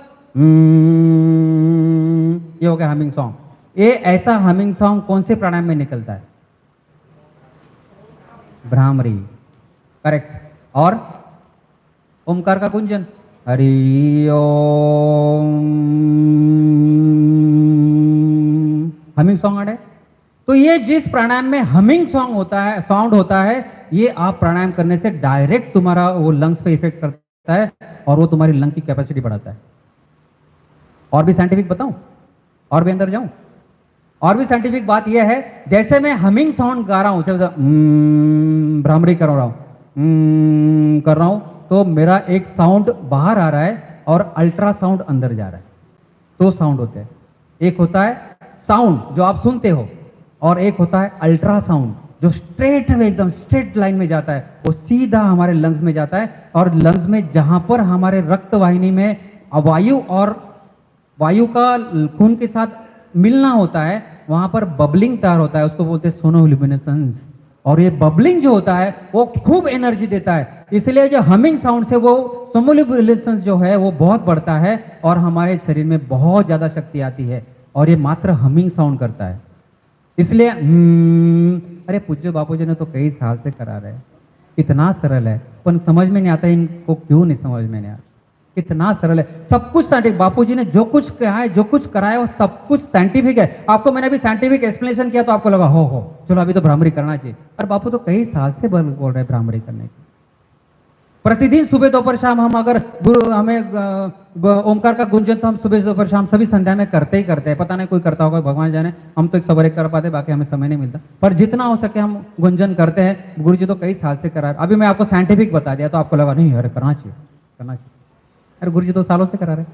ये हो गया हमिंग सॉन्ग, ये ऐसा हमिंग सॉन्ग कौन से प्राणायाम में निकलता है? भ्रामरी, करेक्ट। और ओमकार का गुंजन, हरि ओम, हमिंग सॉन्ग है। तो ये जिस प्राणायाम में हमिंग सॉन्ग होता है, साउंड होता है, ये आप प्राणायाम करने से डायरेक्ट तुम्हारा वो लंग्स पे इफेक्ट करता है और वो तुम्हारी लंग की कैपेसिटी बढ़ाता है। और भी साइंटिफिक बताऊं, और भी अंदर जाऊं, और भी साइंटिफिक बात यह है, जैसे मैं हमिंग साउंड गा रहा हूं, भ्रामरी कर रहा हूं, कर रहा हूं, तो मेरा एक साउंड बाहर आ रहा है और अल्ट्रासाउंड अंदर जा रहा है। दो साउंड होते हैं, एक होता है साउंड जो आप सुनते हो और एक होता है अल्ट्रासाउंड जो स्ट्रेट में एकदम स्ट्रेट लाइन में जाता है, वो सीधा हमारे लंग्स में जाता है। और लंग्स में जहां पर हमारे रक्त वाहिनी में वायु और वायु का खून के साथ मिलना होता है, वहां पर बबलिंग तार होता है, उसको बोलते हैं सोनोल्यूमिनेसेंस। और ये बबलिंग जो होता है वो खूब एनर्जी देता है, इसलिए जो हमिंग साउंड से वो सोनोल्यूमिनेसेंस जो है वो बहुत बढ़ता है और हमारे शरीर में बहुत ज्यादा शक्ति आती है। और ये मात्र हमिंग साउंड करता है, इसलिए अरे पूज्य बापू जी ने तो कई साल से करा रहे हैं, इतना सरल है, पर समझ में नहीं आता, इनको क्यों नहीं समझ में नहीं आता, इतना सरल है, सब कुछ साइंटिफिक। बापू जी ने जो कुछ कहा है, जो कुछ कराया, वो सब कुछ साइंटिफिक है। आपको मैंने अभी साइंटिफिक एक्सप्लेनेशन किया तो आपको लगा हो चलो अभी तो भ्रामरी करना चाहिए, और बापू तो कई साल से बोल रहे हैं भ्रामरी करने की। प्रतिदिन सुबह दोपहर शाम हम अगर गुरु हमें ओमकार का गुंजन तो हम सुबह दोपहर शाम सभी संध्या में करते ही करते हैं, पता नहीं कोई करता होगा भगवान जाने, हम तो एक सवेरे कर पाते, बाकी हमें समय नहीं मिलता, पर जितना हो सके हम गुंजन करते हैं। गुरु जी तो कई साल से करा रहे। अभी मैं आपको साइंटिफिक बता दिया तो आपको लगा नहीं अरे करना चाहिए, करना चाहिए, अरे गुरु जी तो सालों से करा रहे।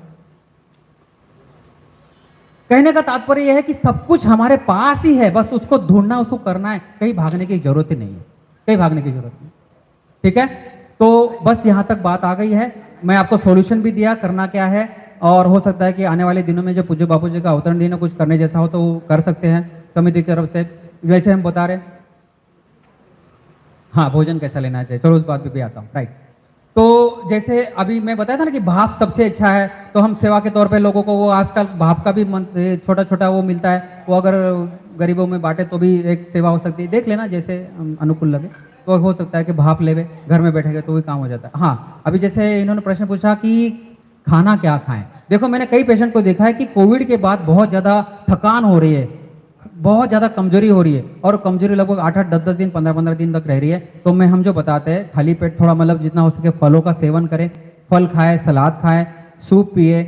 कहने का तात्पर्य यह है कि सब कुछ हमारे पास ही है, बस उसको ढूंढना, उसको करना है, कहीं भागने की जरूरत ही नहीं है, कहीं भागने की जरूरत नहीं। ठीक है, तो बस यहां तक बात आ गई है। मैं आपको सॉल्यूशन भी दिया करना क्या है, और हो सकता है कि आने वाले दिनों में जो पूज्य बापू जी का अवतरण दिन है कुछ करने जैसा हो तो वो कर सकते हैं समिति की तरफ से, जैसे हम बता रहे। हाँ, भोजन कैसा लेना चाहिए, चलो उस बात पे भी आता हूँ। राइट, तो जैसे अभी मैं बताया था ना कि भाप सबसे अच्छा है, तो हम सेवा के तौर पे लोगों को वो आजकल भाप का भी छोटा छोटा वो मिलता है, वो अगर गरीबों में बांटे तो भी एक सेवा हो सकती है, देख लेना जैसे अनुकूल लगे, तो हो सकता है कि भाप लेवे, घर में बैठेंगे तो भी काम हो जाता है। हाँ, अभी जैसे इन्होंने प्रश्न पूछा कि खाना क्या खाएं, देखो मैंने कई पेशेंट को देखा है कि कोविड के बाद बहुत ज्यादा थकान हो रही है, बहुत ज्यादा कमजोरी हो रही है, और कमजोरी लगभग 8-8, 10-10 दिन, 15-15 दिन तक रह रही है। तो मैं हम जो बताते हैं, खाली पेट थोड़ा मतलब जितना हो सके फलों का सेवन करें, फल खाएं, सलाद खाएं, सूप पिए,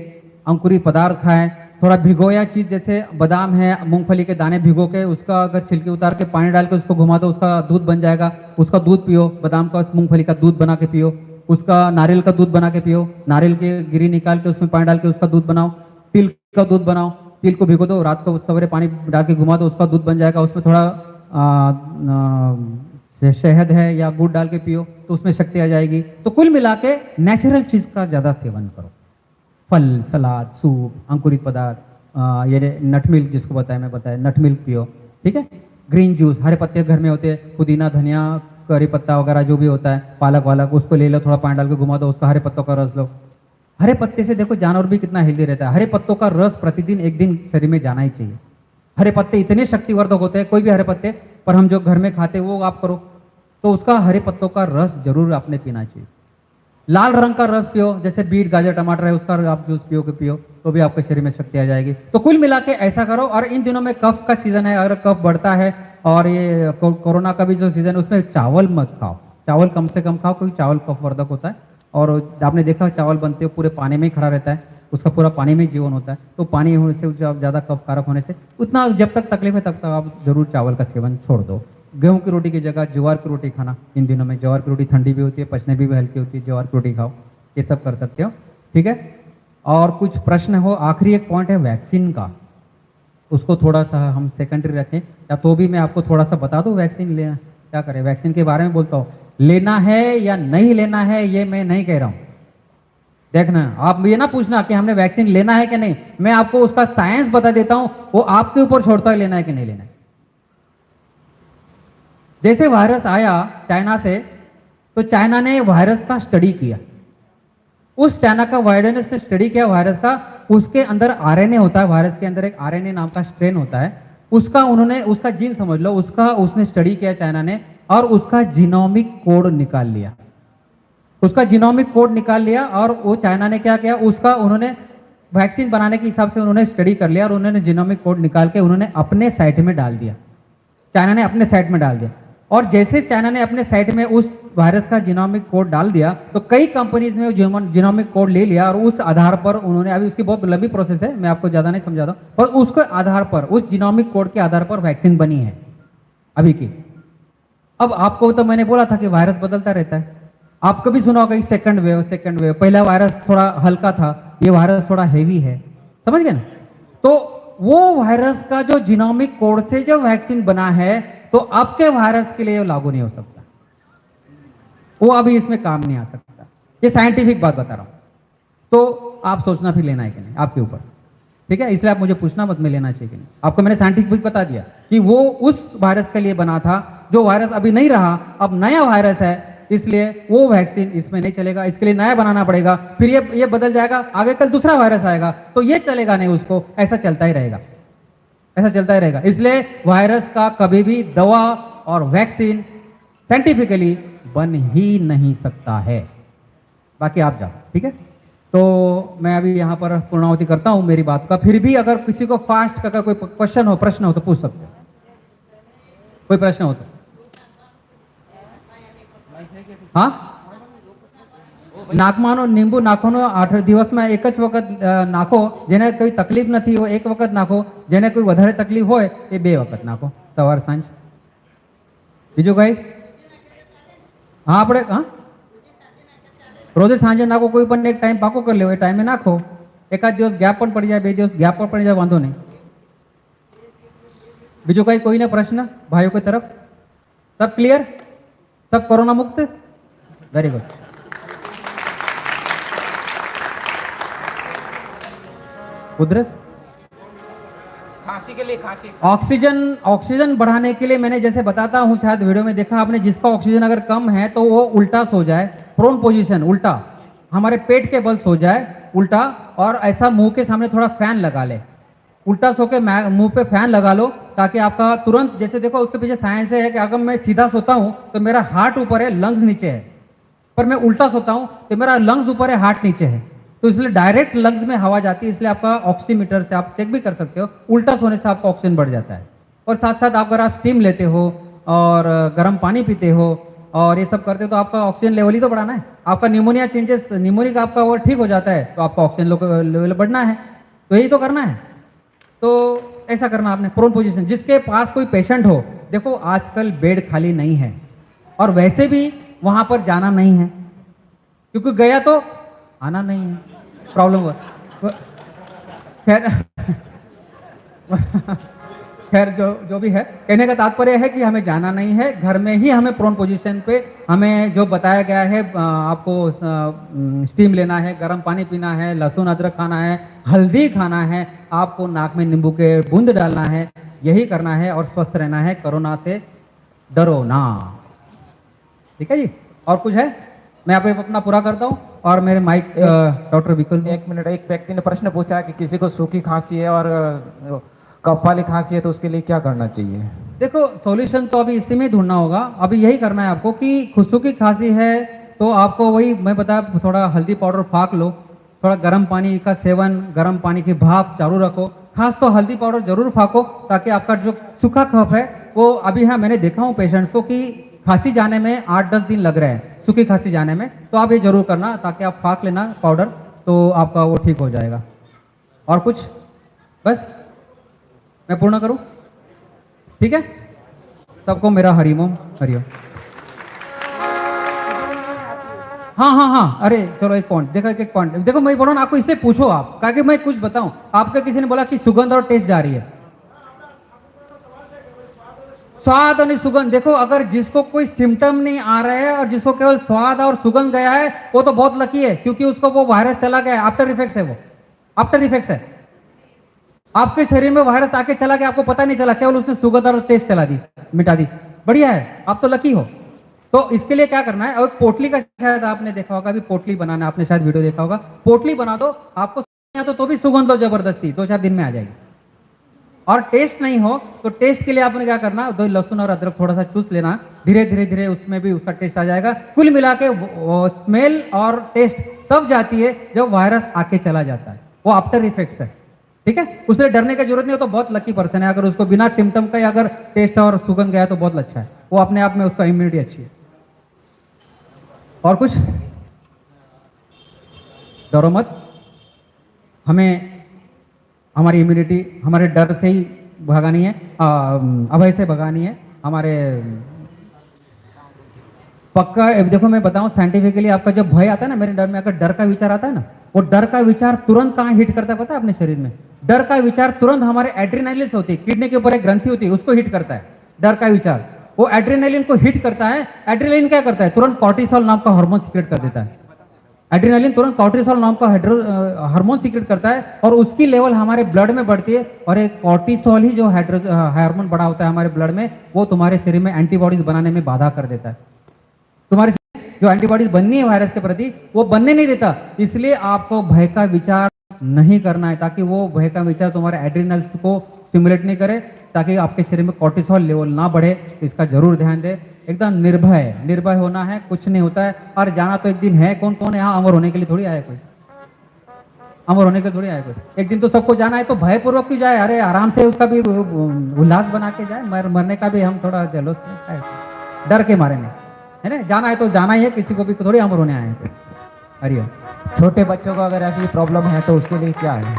अंकुरी पदार्थ खाएं, थोड़ा भिगोया चीज जैसे बादाम है, मूंगफली के दाने भिगो के उसका अगर छिलके उतार के पानी डाल के उसको घुमा दो, उसका दूध बन जाएगा, उसका दूध पियो, बादाम का मूंगफली का दूध बना के पियो, उसका नारियल का दूध बना के पियो, नारियल की गिरी निकाल के उसमें पानी डाल के उसका दूध बनाओ, तिल का दूध बनाओ, तिल को भिगो दो, रात को सवेरे पानी डाल के घुमा दो, उसका दूध बन जाएगा, उसमें थोड़ा शहद है या गुड़ डाल के पियो तो उसमें शक्ति आ जाएगी। तो कुल मिला के नेचुरल चीज का ज्यादा सेवन करो, फल, सलाद, सूप, अंकुरित पदार्थ, ये नट मिल्क जिसको मैं बताया नट मिल्क पियो, ठीक है। ग्रीन जूस, हरे पत्ते घर में होते हैं, पुदीना, धनिया, करी पत्ता वगैरह जो भी होता है, पालक वालक, उसको ले लो, थोड़ा पानी डाल के घुमा दो, उसका हरे पत्तों का रस लो। हरे पत्ते से देखो जानवर भी कितना हेल्दी रहता है। हरे पत्तों का रस प्रतिदिन एक दिन शरीर में जाना ही चाहिए। हरे पत्ते इतने शक्तिवर्धक होते हैं, कोई भी हरे पत्ते, पर हम जो घर में खाते हैं वो आप करो तो उसका हरे पत्तों का रस जरूर आपने पीना चाहिए। लाल रंग का रस पियो, जैसे बीट, गाजर, टमाटर है, उसका आप जूस पियो तो भी आपके शरीर में शक्ति आ जाएगी। तो कुल मिला के ऐसा करो। और इन दिनों में कफ का सीजन है, अगर कफ बढ़ता है और ये कोरोना का भी जो सीजन है उसमें चावल मत खाओ, चावल कम से कम खाओ, क्योंकि चावल कफवर्धक होता है। और आपने देखा चावल बनते हो पूरे पानी में ही खड़ा रहता है, उसका पूरा पानी में जीवन होता है, तो पानी होने से ज़्यादा कफ कारक होने से उतना जब तक तकलीफ है तब तक आप जरूर चावल का सेवन छोड़ दो। गेहूं की रोटी की जगह ज्वार की रोटी खाना, इन दिनों में ज्वार की रोटी ठंडी भी होती है, पचने भी हल्की होती है, ज्वार की रोटी खाओ, ये सब कर सकते हो, ठीक है। और कुछ प्रश्न हो, आखिरी एक पॉइंट है वैक्सीन का, उसको थोड़ा सा हम सेकेंडरी रखें, या तो भी मैं आपको थोड़ा सा बता दूं वैक्सीन लेना क्या करें। वैक्सीन के बारे में बोलता हूँ, लेना है या नहीं लेना है ये मैं नहीं कह रहा हूं। देखना, आप ये ना पूछना कि हमने वैक्सीन लेना है कि नहीं, मैं आपको उसका साइंस बता देता हूं, वो आपके ऊपर छोड़ता है लेना है कि नहीं लेना है। जैसे वायरस आया चाइना से, तो चाइना ने वायरस का स्टडी किया, उस चाइना का वायरस ने स्टडी किया वायरस का, उसके अंदर आरएनए होता है, वायरस के अंदर एक आरएनए नाम का स्ट्रेन होता है, उसका जीन समझ लो, उसने स्टडी किया चाइना ने, और उसका जीनोमिक कोड निकाल लिया, और वो चाइना ने क्या किया, उन्होंने वैक्सीन बनाने के हिसाब से उन्होंने स्टडी कर लिया और उन्होंने जीनोमिक कोड निकाल के उन्होंने अपने साइट में डाल दिया, चाइना ने अपने साइट में डाल दिया। और जैसे चाइना ने अपने साइट में उस वायरस का जीनोमिक कोड डाल दिया, तो कई कंपनीज ने जीनोमिक कोड ले लिया, और उस आधार पर उन्होंने, अभी उसकी बहुत लंबी प्रोसेस है, मैं आपको ज्यादा नहीं समझाता, पर उसके आधार पर, उस जीनोमिक कोड के आधार पर वैक्सीन बनी है अभी की। अब आपको तो मैंने बोला था कि वायरस बदलता रहता है, आप कभी सुना होगा सेकंड वेव, पहला वायरस थोड़ा हल्का था, ये वायरस थोड़ा हेवी है, समझ गए ना। तो वो वायरस का जो जीनोमिक कोड से जो वैक्सीन बना है, तो आपके वायरस के लिए लागू नहीं हो सकता, वो अभी इसमें काम नहीं आ सकता। ये साइंटिफिक बात बता रहा हूं, तो आप सोचना फिर लेना है कि नहीं, आपके ऊपर, ठीक है। इसलिए आप मुझे पूछना मत, में लेना चाहिए कि नहीं। आपको मैंने साइंटिफिक बता दिया कि वो उस वायरस के लिए बना था, जो वायरस अभी नहीं रहा, अब नया वायरस है, इसलिए वो वैक्सीन इसमें नहीं चलेगा, इसके लिए नया बनाना पड़ेगा, फिर ये बदल जाएगा, आगे कल दूसरा वायरस आएगा, तो ये चलेगा नहीं, उसको ऐसा चलता ही रहेगा, इसलिए वायरस का कभी भी दवा और वैक्सीन साइंटिफिकली बन ही नहीं सकता है। बाकी आप जाओ, ठीक है। तो मैं अभी यहां पर पूर्णाहुति करता हूं मेरी बात का। फिर भी अगर किसी को फास्ट का कोई क्वेश्चन हो, प्रश्न हो तो पूछ सकते हो, कोई प्रश्न हो तो। हाँ, નાકમાંનો લીંબુ નાખોનો 8 દિવસમાં એક જ વખત નાખો, જેને કોઈ તકલીફ નથી હોય એક વખત નાખો, જેને કોઈ વધારે તકલીફ હોય એ 2 વખત નાખો, સવાર સાંજ। બીજું કઈ? હા, આપણે રોજે સાંજે નાખો, કોઈ પણ એક ટાઈમ પાકો કરી લેવો, એ ટાઈમે નાખો, એકાદ દિવસ ગેપ પણ પડી જાય, 2 દિવસ ગેપ પણ પડી જાય, વાંધો નહીં। બીજું કઈ કોઈને પ્રશ્ન ભાઈઓ કોઈ તરફ? सब क्लियर, सब कोरोना मुक्त, वेरी गुड। उधरस खांसी के लिए खांसी, ऑक्सीजन बढ़ाने के लिए मैंने जैसे बताता हूं, शायद वीडियो में देखा आपने, जिसका ऑक्सीजन अगर कम है तो वो उल्टा सो जाए, प्रोन पोजीशन, उल्टा, हमारे पेट के बल सो जाए उल्टा, और ऐसा मुंह के सामने थोड़ा फैन लगा ले, उल्टा सो के मुंह पे फैन लगा लो, ताकि आपका तुरंत, जैसे देखो उसके पीछे साइंस है कि अगर मैं सीधा सोता हूं तो मेरा हार्ट ऊपर है, लंग्स नीचे है, पर मैं उल्टा सोता हूं तो मेरा लंग्स ऊपर है, हार्ट नीचे है, तो इसलिए डायरेक्ट लंग्स में हवा जाती है, इसलिए आपका ऑक्सीमीटर से आप चेक भी कर सकते हो, उल्टा सोने से आपका ऑक्सीजन बढ़ जाता है। और साथ साथ अगर आप स्टीम लेते हो और गर्म पानी पीते हो और ये सब करते हो, तो आपका ऑक्सीजन लेवल ही तो बढ़ाना है। आपका निमोनिया चेंजेस, निमोनिया आपका और ठीक हो जाता है, तो आपका ऑक्सीजन लेवल बढ़ना है, तो यही तो करना है। तो ऐसा करना आपने, प्रोन पोजीशन। जिसके पास कोई पेशेंट हो, देखो आजकल बेड खाली नहीं है, और वैसे भी वहां पर जाना नहीं है, क्योंकि गया तो आना नहीं है, प्रॉब्लम हुआ। खैर जो भी है, कहने का तात्पर्य है कि हमें जाना नहीं है, घर में ही हमें प्रोन पोजीशन पे हमें जो बताया गया है, आपको स्टीम लेना है, गर्म पानी पीना है, लहसुन अदरक खाना है, हल्दी खाना है, आपको नाक में नींबू के बूंद डालना है, यही करना है और स्वस्थ रहना है, कोरोना से डरो ना। ठीक है जी, और कुछ है? मैं आप अपना पूरा करता हूँ और मेरे माइक डॉक्टर विकुल। एक मिनट, एक व्यक्ति ने प्रश्न पूछा कि किसी को सूखी खांसी है और कफ वाली खांसी है तो उसके लिए क्या करना चाहिए? देखो, सॉल्यूशन तो अभी इसी में ढूंढना होगा। अभी यही करना है आपको कि सूखी खांसी है तो आपको वही मैं बताया, थोड़ा हल्दी पाउडर फाक लो, थोड़ा गर्म पानी का सेवन, गर्म पानी की भाप चालू रखो, खास तो हल्दी पाउडर जरूर फाको ताकि आपका जो सूखा कफ है वो, अभी हाँ मैंने देखा हूँ पेशेंट्स को कि खांसी जाने में 8-10 दिन लग रहे हैं, सूखी खांसी जाने में, तो आप ये जरूर करना ताकि आप फाक लेना पाउडर, तो आपका वो ठीक हो जाएगा। और कुछ? बस मैं पूर्ण करूं? ठीक है, सबको मेरा हरिओम हरिओम। हाँ, अरे चलो एक पॉइंट देखो, एक पॉइंट देखो, मैं बोल रहा हूं आपको, इससे पूछो आप, ताकि मैं कुछ बताऊं। आपका किसी ने बोला कि सुगंध और टेस्ट जा रही है, स्वाद और सुगंध। देखो, अगर जिसको कोई सिम्टम नहीं आ रहा है और जिसको केवल स्वाद और सुगंध गया है, वो तो बहुत लकी है, क्योंकि उसको वो वायरस चला गया है, आफ्टर इफेक्ट्स है, वो आफ्टर इफेक्ट्स है। आपके शरीर में वायरस आके चला गया, आपको पता नहीं चला, केवल उसने सुगंध और टेस्ट चला दी, मिटा दी, बढ़िया है, आप तो लकी हो। तो इसके लिए क्या करना है, और पोटली का शायद आपने देखा होगा, अभी पोटली बनाना, आपने शायद वीडियो देखा होगा, पोटली बना दो, आपको तो भी सुगंध लो जबरदस्ती, 2-4 दिन में आ जाएगी। और टेस्ट नहीं हो तो टेस्ट के लिए आपने क्या करना, 2 लहसुन और अदरक थोड़ा सा चूस लेना, धीरे धीरे धीरे उसमें भी उसका टेस्ट आ जाएगा। कुल मिला के स्मेल और टेस्ट तब जाती है जब वायरस आके चला जाता है, वो आफ्टर इफेक्ट्स है। ठीक है, उसे डरने की जरूरत नहीं हो, तो बहुत लकी पर्सन है। अगर उसको बिना सिम्टम का अगर टेस्ट और सुगंध गया तो बहुत अच्छा है, वो अपने आप में उसका इम्यूनिटी अच्छी है। और कुछ? डरो मत, हमें हमारी इम्यूनिटी हमारे डर से ही भगानी है, अभय से भगानी है, हमारे पक्का। देखो मैं बताऊं साइंटिफिकली, आपका जब भय आता है ना, मेरे डर में अगर डर का विचार आता है ना, वो डर का विचार तुरंत कहां हिट करता है पता है? अपने शरीर में। डर का विचार तुरंत हमारे एड्रेनालिन होती है, किडनी के ऊपर एक ग्रंथि होती है, उसको हिट करता है डर का विचार। वो एड्रेनालिन को हिट करता है, एड्रेनालिन क्या करता है, तुरंत कॉर्टिसोल नाम का हार्मोन सीक्रेट कर देता है। एड्रेनालिन तुरंत कॉर्टिसोल नाम का हार्मोन सीक्रेट करता है और उसकी लेवल हमारे ब्लड में बढ़ती है, और एक कॉर्टिसोल ही जो हार्मोन बड़ा होता है हमारे ब्लड में, वो तुम्हारे शरीर में एंटीबॉडीज बनाने में बाधा कर देता है। तुम्हारे जो एंटीबॉडीज बननी है वायरस के प्रति, वो बनने नहीं देता। इसलिए आपको भय का विचार नहीं करना है, ताकि वो भय का विचार तुम्हारे एड्रेनल्स को स्टिमुलेट नहीं करे, ताकि आपके शरीर में कॉर्टिसोल लेवल ना बढ़े। इसका जरूर ध्यान दे, एकदम निर्भय होना है, कुछ नहीं होता है। और जाना तो एक दिन है, कौन कौन यहाँ अमर होने के लिए थोड़ी आया कोई, अमर होने के लिए थोड़ी आया कोई, एक दिन तो सबको जाना है, तो भयपूर्वक क्यों जाए? अरे आराम से उसका भी उल्लास बना के जाए, मरने का भी हम थोड़ा जलोस में डर के मारे नहीं, है ना? जाना है तो जाना ही है, किसी को भी थोड़ी अमर होने आए हैं। हरिओम। छोटे बच्चों को अगर ऐसी प्रॉब्लम है तो उसके लिए क्या है?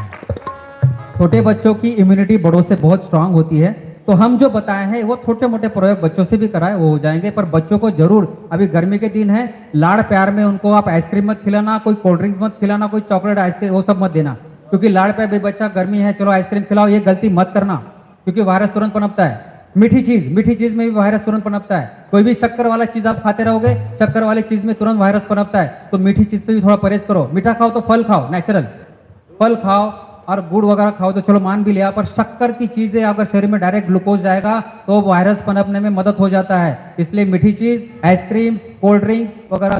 छोटे बच्चों की इम्यूनिटी बड़ों से बहुत स्ट्रांग होती है, तो हम जो बताए हैं वो छोटे मोटे प्रयोग बच्चों से भी कराए, वो हो जाएंगे। पर बच्चों को जरूर, अभी गर्मी के दिन है, लाड़ प्यार में उनको आप आइसक्रीम मत खिलाना, कोई कोल्ड ड्रिंक्स मत खिलाना, कोई चॉकलेट आइसक्रीम वो सब मत देना, क्योंकि लाड़ प्यार भी बच्चा गर्मी है चलो आइसक्रीम खिलाओ, ये गलती मत करना, क्योंकि वायरस तुरंत पनपता है। मीठी चीज में भी वायरस तुरंत पनपता है। कोई भी शक्कर वाला चीज आप खाते रहोगे, शक्कर वाली चीज में तुरंत वायरस पनपता है, तो मीठी चीज पे भी थोड़ा परहेज करो। मीठा खाओ तो फल खाओ, नेचुरल फल खाओ, और गुड़ वगैरह खाओ तो चलो मान भी लिया, पर शक्कर की चीजें अगर शरीर में डायरेक्ट ग्लूकोज जाएगा तो वायरस पनपने में मदद हो जाता है। इसलिए मीठी चीज, आइसक्रीम, कोल्ड ड्रिंक्स वगैरह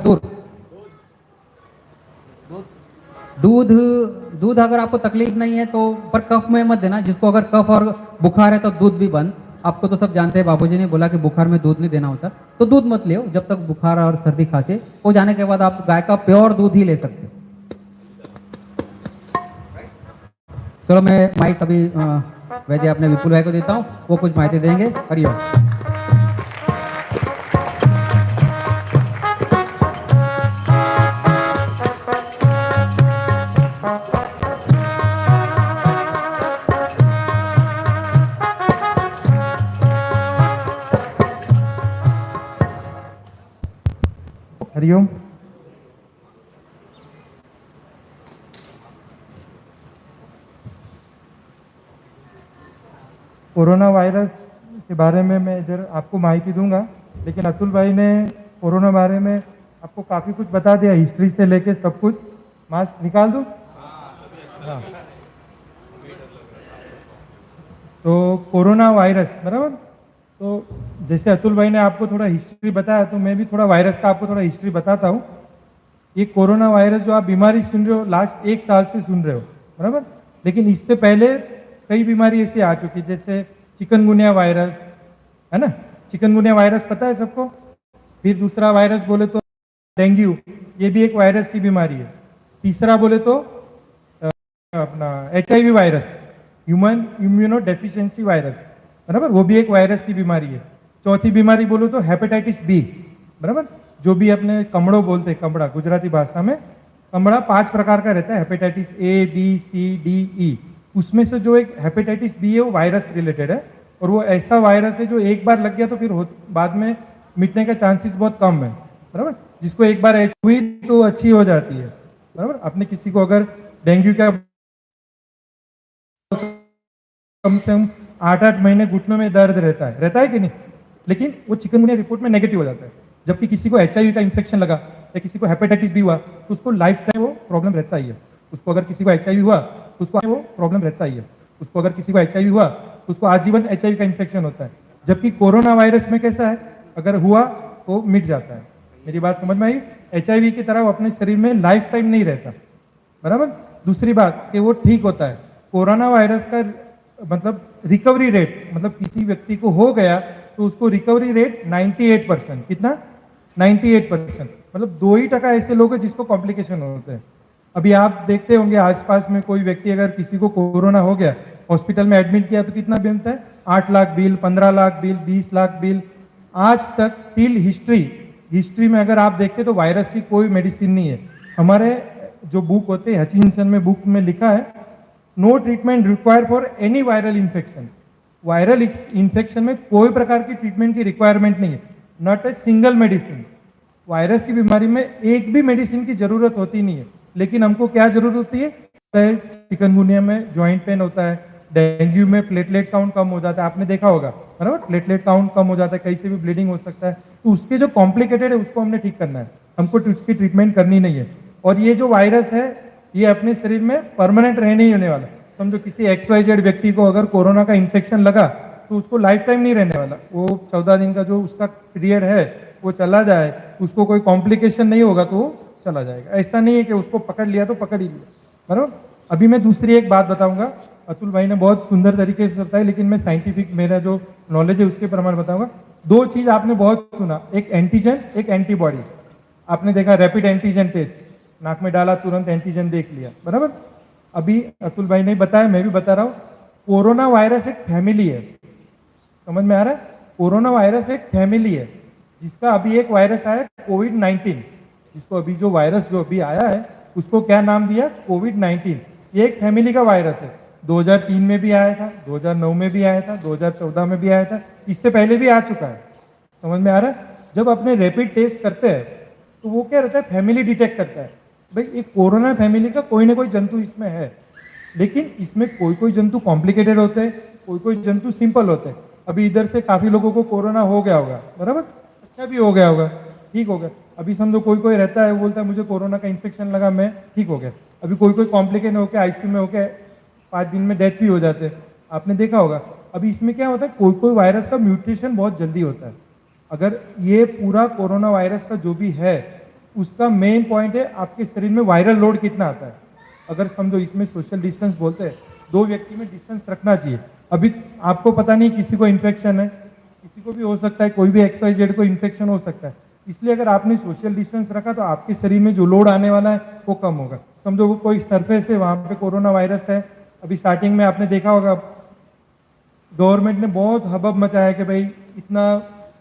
दूध अगर आपको तकलीफ नहीं है तो, पर कफ में मत देना। जिसको अगर कफ और बुखार है तो दूध भी बंद। आपको तो सब जानते हैं, बाबूजी ने बोला कि बुखार में दूध नहीं देना होता, तो दूध मत ले जब तक बुखार और सर्दी खांसी हो जाने के बाद आप गाय का प्योर दूध ही ले सकते। चलो मैं माइक अभी वैद्य अपने विपुल भाई को देता हूँ, वो कुछ माहिती देंगे। हरिओम। हरिओम। कोरोना वायरस के बारे में मैं इधर आपको माहिती दूंगा, लेकिन अतुल भाई ने कोरोना बारे में आपको काफ़ी कुछ बता दिया, हिस्ट्री से लेके सब कुछ। मास्क निकाल दूँ? हाँ। तो कोरोना वायरस बराबर, तो जैसे अतुल भाई ने आपको थोड़ा हिस्ट्री बताया, तो मैं भी थोड़ा वायरस का आपको थोड़ा हिस्ट्री बताता हूँ। ये कोरोना वायरस जो आप बीमारी सुन रहे हो, लास्ट 1 साल से सुन रहे हो बराबर, लेकिन इससे पहले कई बीमारी ऐसी आ चुकी, जैसे चिकनगुनिया वायरस, है ना? चिकनगुनिया वायरस पता है सबको। फिर दूसरा वायरस बोले तो डेंगू, ये भी एक वायरस की बीमारी है। तीसरा बोले तो अपना HIV virus, human immuno deficiency virus बराबर, वो भी एक वायरस की बीमारी है। चौथी बीमारी बोलो तो हेपेटाइटिस बी बराबर, जो भी अपने कमड़ो बोलते हैं, कमड़ा गुजराती भाषा में। कमड़ा 5 प्रकार का रहता है, hepatitis A B C D E। उसमें से जो एक हेपेटाइटिस बी है वो वायरस रिलेटेड है, और वो ऐसा वायरस है जो एक बार लग गया तो फिर बाद में मिटने का चांसेस बहुत कम है बराबर। जिसको एक बार हुई तो अच्छी हो जाती है बराबर। आपने किसी को अगर डेंगू का कम से कम 8-8 महीने घुटनों में दर्द रहता है कि नहीं, लेकिन वो चिकनगुनिया रिपोर्ट में नेगेटिव हो जाता है। जबकि किसी को HIV का इंफेक्शन लगा या किसी को हेपेटाइटिस बी हुआ तो उसको लाइफ टाइम वो प्रॉब्लम रहता ही है। उसको अगर किसी को HIV हुआ तो उसको वो प्रॉब्लम रहता ही है। उसको अगर किसी को HIV हुआ तो उसको आजीवन HIV का इंफेक्शन होता है। जबकि कोरोना वायरस में कैसा है, अगर हुआ तो मिट जाता है। मेरी बात समझ में आई? HIV की तरह वो अपने शरीर में लाइफ टाइम नहीं रहता बराबर। दूसरी बात कि वो ठीक होता है। कोरोना वायरस का मतलब रिकवरी रेट, मतलब किसी व्यक्ति को हो गया तो उसको रिकवरी रेट 98%, कितना? 98%, मतलब 2% ऐसे लोग हैं जिसको कॉम्प्लिकेशन होते हैं। अभी आप देखते होंगे आसपास में कोई व्यक्ति अगर किसी को कोरोना हो गया, हॉस्पिटल में एडमिट किया तो कितना बिल बनता है? 8 lakh bill, 15 lakh bill, 20 lakh bill. आज तक टिल हिस्ट्री में अगर आप देखते तो वायरस की कोई मेडिसिन नहीं है। हमारे जो बुक होते हैं, हचिनसन में बुक में लिखा है, no treatment require for any viral infection. Viral infection में कोई प्रकार की ट्रीटमेंट की रिक्वायरमेंट नहीं है, not a single medicine. Virus की बीमारी में एक भी मेडिसिन की जरूरत होती नहीं है, लेकिन हमको क्या जरूरत होती है? चिकनगुनिया में ज्वाइंट पेन होता है, डेंगू में प्लेटलेट काउंट कम हो जाता है, आपने देखा होगा बराबर, प्लेटलेट काउंट कम हो जाता है, कहीं से भी ब्लीडिंग हो सकता है, तो उसके जो कॉम्प्लिकेटेड है उसको हमने ठीक करना है, हमको उसकी ट्रीटमेंट करनी नहीं है। और ये जो वायरस है ये अपने शरीर में परमानेंट रहने ही होने वाला। समझो किसी XYZ व्यक्ति को अगर कोरोना का इंफेक्शन लगा तो उसको लाइफ टाइम नहीं रहने वाला। वो 14 दिन का जो उसका पीरियड है वो चला जाए, उसको कोई कॉम्प्लिकेशन नहीं होगा तो वो चला जाएगा। ऐसा नहीं है कि उसको पकड़ लिया तो पकड़ ही लिया बराबर। अभी मैं दूसरी एक बात बताऊंगा, अतुल भाई ने बहुत सुंदर तरीके से बताया, लेकिन मैं साइंटिफिक मेरा जो नॉलेज है उसके प्रमाण बताऊंगा। 2 चीज आपने बहुत सुना, एक एंटीजन, एक एंटीबॉडी। आपने देखा रैपिड एंटीजन टेस्ट, नाक में डाला तुरंत एंटीजन देख लिया बराबर। अभी अतुल भाई ने बताया, मैं भी बता रहा हूं, कोरोना वायरस एक फैमिली है। समझ में आ रहा है? कोरोना वायरस एक फैमिली है, जिसका अभी एक वायरस आया कोविड-19, जिसको अभी जो वायरस जो अभी आया है उसको क्या नाम दिया? कोविड-19। ये एक फैमिली का वायरस है। 2003 में भी आया था, 2009 में भी आया था, 2014 में भी आया था, इससे पहले भी आ चुका है। समझ में आ रहा है? जब अपने रैपिड टेस्ट करते हैं तो वो क्या रहता है? फैमिली डिटेक्ट करता है, भाई एक कोरोना फैमिली का कोई ना कोई जंतु इसमें है। लेकिन इसमें कोई कोई जंतु कॉम्प्लिकेटेड होते हैं, कोई कोई जंतु सिंपल होते हैं। अभी इधर से काफी लोगों को कोरोना हो गया होगा बराबर, अच्छा भी हो गया होगा, ठीक हो गया। अभी समझो कोई कोई रहता है, वो बोलता है मुझे कोरोना का इन्फेक्शन लगा, मैं ठीक हो गया। अभी कोई कोई कॉम्प्लिकेट होकर ICU में होकर 5 दिन में डेथ भी हो जाते हैं, आपने देखा होगा। अभी इसमें क्या होता है, कोई कोई वायरस का म्यूटेशन बहुत जल्दी होता है। अगर ये पूरा कोरोना वायरस का जो भी है उसका मेन पॉइंट है आपके शरीर में वायरल लोड कितना आता है। अगर समझो इसमें सोशल डिस्टेंस बोलते हैं, 2 व्यक्ति में डिस्टेंस रखना चाहिए। अभी आपको पता नहीं किसी को इन्फेक्शन है, किसी को भी हो सकता है, कोई भी XYZ को इन्फेक्शन हो सकता है, इसलिए अगर आपने सोशल डिस्टेंस रखा तो आपके शरीर में जो लोड आने वाला है वो कम होगा। समझो वो कोई सरफेस है, वहां पे कोरोना वायरस है। अभी स्टार्टिंग में आपने देखा होगा गवर्नमेंट ने बहुत हबब मचाया कि भाई इतना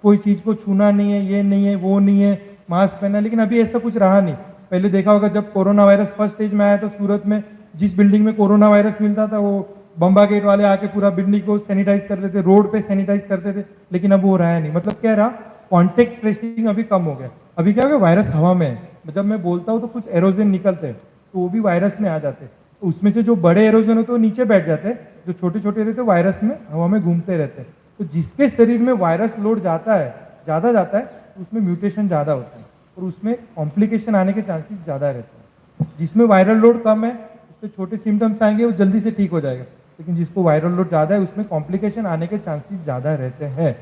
कोई चीज को छूना नहीं है, ये नहीं है, वो नहीं है, मास्क पहना, लेकिन अभी ऐसा कुछ रहा नहीं। पहले देखा होगा जब कोरोना वायरस फर्स्ट स्टेज में आया तो सूरत में जिस बिल्डिंग में कोरोना वायरस मिलता था वो बम्बा गेट वाले आके पूरा बिल्डिंग को सैनिटाइज करते थे, रोड पे सैनिटाइज करते थे, लेकिन अब वो रहा नहीं। मतलब क्या रहा, कॉन्टेक्ट ट्रेसिंग अभी कम हो गया। अभी क्या हो गया, वायरस हवा में है। जब मैं बोलता हूँ तो कुछ एरोजन निकलते हैं तो वो भी वायरस में आ जाते हैं, तो उसमें से जो बड़े एरोजन होते हैं वो नीचे बैठ जाते हैं, जो छोटे छोटे रहते हैं वायरस में हवा में घूमते रहते हैं। तो जिसके शरीर में वायरस लोड जाता है, ज़्यादा जाता है, तो उसमें म्यूटेशन ज़्यादा होता है और उसमें कॉम्प्लिकेशन आने के चांसेस ज़्यादा रहते हैं। जिसमें वायरल लोड कम है उससे छोटे सिम्टम्स आएंगे, वो जल्दी से ठीक हो जाएगा। लेकिन जिसको वायरल लोड ज़्यादा है उसमें कॉम्प्लिकेशन आने के चांसेस ज़्यादा रहते हैं।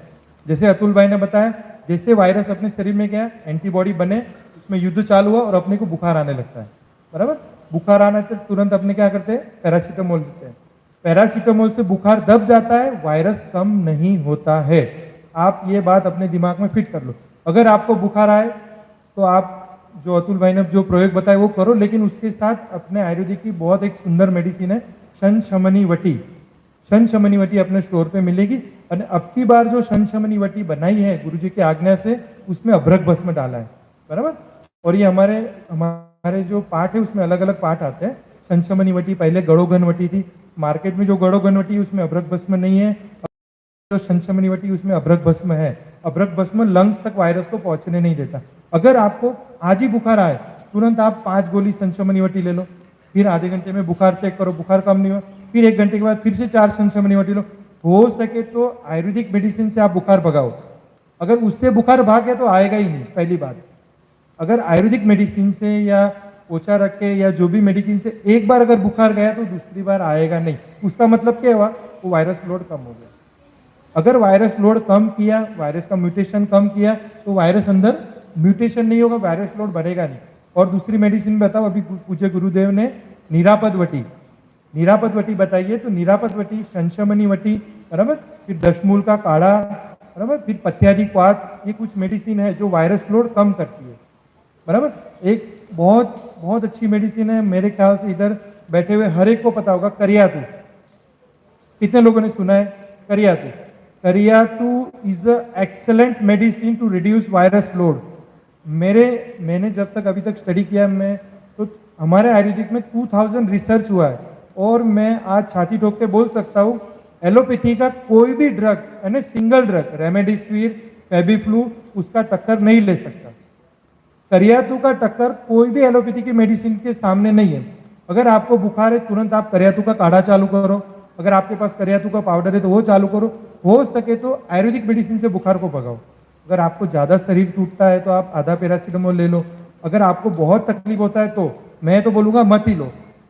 जैसे अतुल भाई ने बताया, जैसे वायरस अपने शरीर में गया, एंटीबॉडी बने, उसमें युद्ध चालू हुआ और अपने को बुखार आने लगता है, बराबर। बुखार आने तो तुरंत अपने क्या करते हैं, पैरासीटामोल देते हैं। पैरासीटामोल से बुखार दब जाता है, वायरस कम नहीं होता है। आप ये बात अपने दिमाग में फिट कर लो। अगर आपको बुखार आए तो आप जो अतुल भाई ने जो प्रयोग बताया वो करो, लेकिन उसके साथ अपने आयुर्वेदिक की बहुत एक सुंदर मेडिसिन है शनशमनी वटी। शनशमनी वटी अपने स्टोर पे मिलेगी। और अब की बार जो शनशमनी वटी बनाई है गुरुजी की आज्ञा से, उसमें अभ्रक भस्म डाला है, बराबर। और ये हमारे जो पाठ है उसमें अलग अलग पाठ आते हैं। शनशमनी वटी पहले गड़ोगन वटी थी, मार्केट में जो गड़ोगन वटी उसमें अभ्रक भस्म नहीं है, जो शनशमनी वटी उसमें अभ्रक भस्म है। अभ्रक भस्म लंग्स तक वायरस को पहुंचने नहीं देता। अगर आपको आज ही बुखार आए, तुरंत आप 5 गोली शनशमनी वटी ले लो, फिर आधे घंटे में बुखार चेक करो, बुखार कम नहीं हुआ, फिर 1 घंटे के बाद फिर से 4 शनशमनी वटी लो। हो सके तो आयुर्वेदिक मेडिसिन से आप बुखार भगाओ। अगर उससे बुखार भाग गया तो आएगा ही नहीं, पहली बात। अगर आयुर्वेदिक मेडिसिन से या पोछा रख के या जो भी मेडिसिन से एक बार अगर बुखार गया तो दूसरी बार आएगा नहीं। उसका मतलब क्या हुआ, वो वायरस लोड कम हो गया। अगर वायरस लोड कम किया, वायरस का म्यूटेशन कम किया, तो वायरस अंदर म्यूटेशन नहीं होगा, वायरस लोड बढ़ेगा नहीं। और दूसरी मेडिसिन बताओ, अभी पूज्य गुरुदेव ने निरापद वटी, निरापद वटी बताइए, तो निरापद वटी, शनशमनी वटी, बराबर, फिर दशमूल का काढ़ा, बराबर, फिर पत्यादि क्वाथ, ये कुछ मेडिसिन है जो वायरस लोड कम करती है, बराबर। एक बहुत बहुत अच्छी मेडिसिन है, मेरे ख्याल से इधर बैठे हुए हर एक को पता होगा, करियातू। कितने लोगों ने सुना है करियातू? Kariyatu is a excellent medicine to reduce virus load. मैंने जब तक अभी तक स्टडी किया, मैं तो हमारे आयुर्वेदिक में 2000 रिसर्च हुआ है, और मैं आज छाती ठोक के बोल सकता हूँ एलोपैथी का कोई भी ड्रग, यानी सिंगल ड्रग, रेमेडिसिविर, फेबिफ्लू, उसका टक्कर नहीं ले सकता। करियातू का टक्कर कोई भी एलोपैथी की मेडिसिन के सामने नहीं है। अगर आपको बुखार है, तुरंत आप करियातू का काढ़ा चालू करो। अगर आपके पास करियातू का पाउडर है तो वो चालू करो। हो सके तो आयुर्वेदिक मेडिसिन से बुखार को भगाओ। अगर आपको ज़्यादा शरीर टूटता है तो आप आधा पैरासीटामोल ले लो। अगर आपको बहुत तकलीफ होता है तो मैं तो बोलूँगा मत ही लो,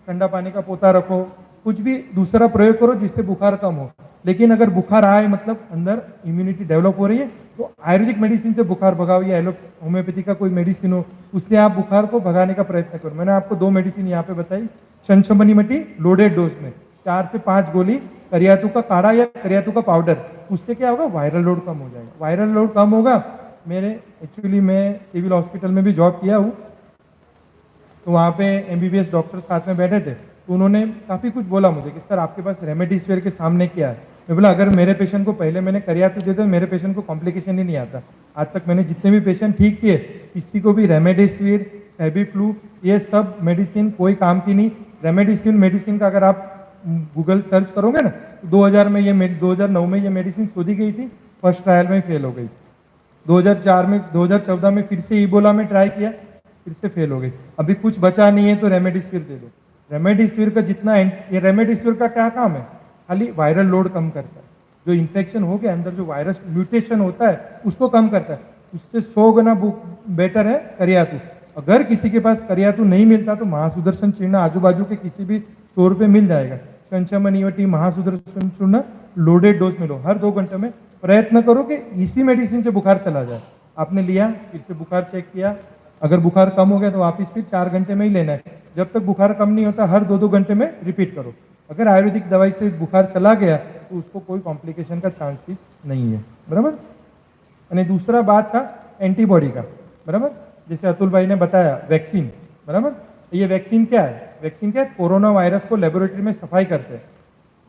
ठंडा पानी का पोता रखो, कुछ भी दूसरा प्रयोग करो जिससे बुखार कम हो। लेकिन अगर बुखार आए, मतलब अंदर इम्यूनिटी डेवलप हो रही है, तो आयुर्वेदिक मेडिसिन से बुखार भगाओ, या होम्योपैथी का कोई मेडिसिन हो उससे आप बुखार को भगाने का प्रयत्न करो। मैंने आपको 2 मेडिसिन यहाँ पे बताई, शनशमनी वटी लोडेड डोज में 4 से 5 गोली, करियातू का काढ़ा या करियातू का पाउडर, उससे क्या होगा, वायरल लोड कम हो जाएगा। वायरल लोड कम होगा। एक्चुअली मैं सिविल हॉस्पिटल में भी जॉब किया हूँ, तो वहाँ पे MBBS डॉक्टर साथ में बैठे थे, तो उन्होंने काफ़ी कुछ बोला मुझे कि सर आपके पास रेमेडिसिविर के सामने क्या है। मैं बोला अगर मेरे पेशेंट को पहले मैंने करियातू दे दिया, मेरे पेशेंट को कॉम्प्लिकेशन ही नहीं आता। आज तक मैंने जितने भी पेशेंट ठीक किए, किसी को भी रेमेडिसिविर, फेबिफ्लू, ये सब मेडिसिन कोई काम की नहीं। रेमेडिसिविर मेडिसिन का अगर आप गूगल सर्च करोगे ना, 2009 में ये मेडिसिन शोधी गई थी, फर्स्ट ट्रायल में फेल हो गई। 2014 में फिर से इबोला में ट्राई किया, फिर से फेल हो गई। अभी कुछ बचा नहीं है तो रेमेडिसिविर दे दो। रेमेडिसिविर का ये रेमेडिसिविर का क्या काम है, खाली वायरल लोड कम करता है। जो इन्फेक्शन हो गया अंदर, जो वायरस म्यूटेशन होता है उसको कम करता है। उससे 100 गुना बेटर है करियातू। अगर किसी के पास करियातू नहीं मिलता तो महासुदर्शन चूर्ण आजू बाजू के किसी भी स्टोर पे मिल जाएगा। शनशमनी वटी, महासुदर्शन चूर्ण लोडेड डोज में लो। हर 2 घंटे में प्रयत्न करो कि इसी मेडिसिन से बुखार चला जाए। आपने लिया, फिर से बुखार चेक किया, अगर बुखार कम हो गया तो वापिस फिर 4 घंटे में ही लेना है। जब तक बुखार कम नहीं होता हर 2-2 घंटे में रिपीट करो। अगर आयुर्वेदिक दवाई से बुखार चला गया तो उसको कोई कॉम्प्लिकेशन का चांसेस नहीं है, बराबर। और दूसरा बात था एंटीबॉडी का, बराबर। जैसे अतुल भाई ने बताया वैक्सीन, बराबर। ये वैक्सीन क्या है? वैक्सीन क्या है? कोरोना वायरस को लेबोरेटरी में सफाई करते हैं।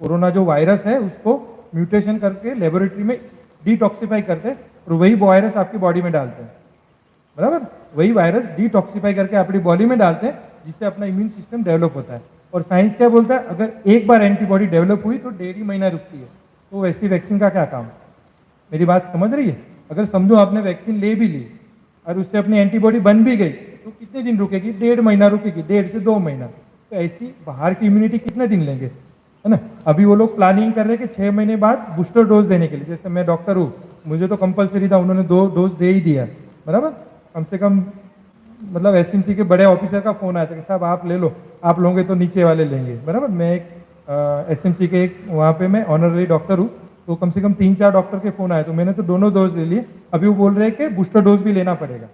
कोरोना जो वायरस है उसको म्यूटेशन करके लेबोरेटरी में डिटॉक्सिफाई करते हैं और वही वायरस आपकी बॉडी में डालते हैं, बराबर। वही वायरस डिटॉक्सिफाई करके अपनी बॉडी में डालते हैं, जिससे अपना इम्यून सिस्टम डेवलप होता है। और साइंस क्या बोलता है, अगर एक बार एंटीबॉडी डेवलप हुई तो 1.5 महीना रुकती है। तो वैसी वैक्सीन का क्या काम? मेरी बात समझ रही है? अगर समझो आपने वैक्सीन ले भी ली और उससे अपनी एंटीबॉडी बन भी गई तो कितने दिन रुकेगी? 1.5 महीना रुकेगी, 1.5 से 2 महीना। तो ऐसी बाहर की इम्यूनिटी कितने दिन लेंगे? है ना। अभी वो लोग प्लानिंग कर रहे हैं कि 6 महीने बाद बूस्टर डोज देने के लिए, जैसे मैं डॉक्टर हूँ, मुझे तो कंपलसरी था, उन्होंने 2 डोज दे ही दिया, बराबर। कम से कम मतलब एसएमसी के बड़े ऑफिसर का फोन आया था कि साहब आप ले लो, आप लोगे तो नीचे वाले लेंगे, बराबर। मैं एक एसएमसी के एक वहाँ पे मैं ऑनररी डॉक्टर हूँ, तो कम से कम 3-4 डॉक्टर के फोन आए, तो मैंने तो दोनों डोज ले लिए। अभी वो बोल रहे हैं कि बूस्टर डोज भी लेना पड़ेगा,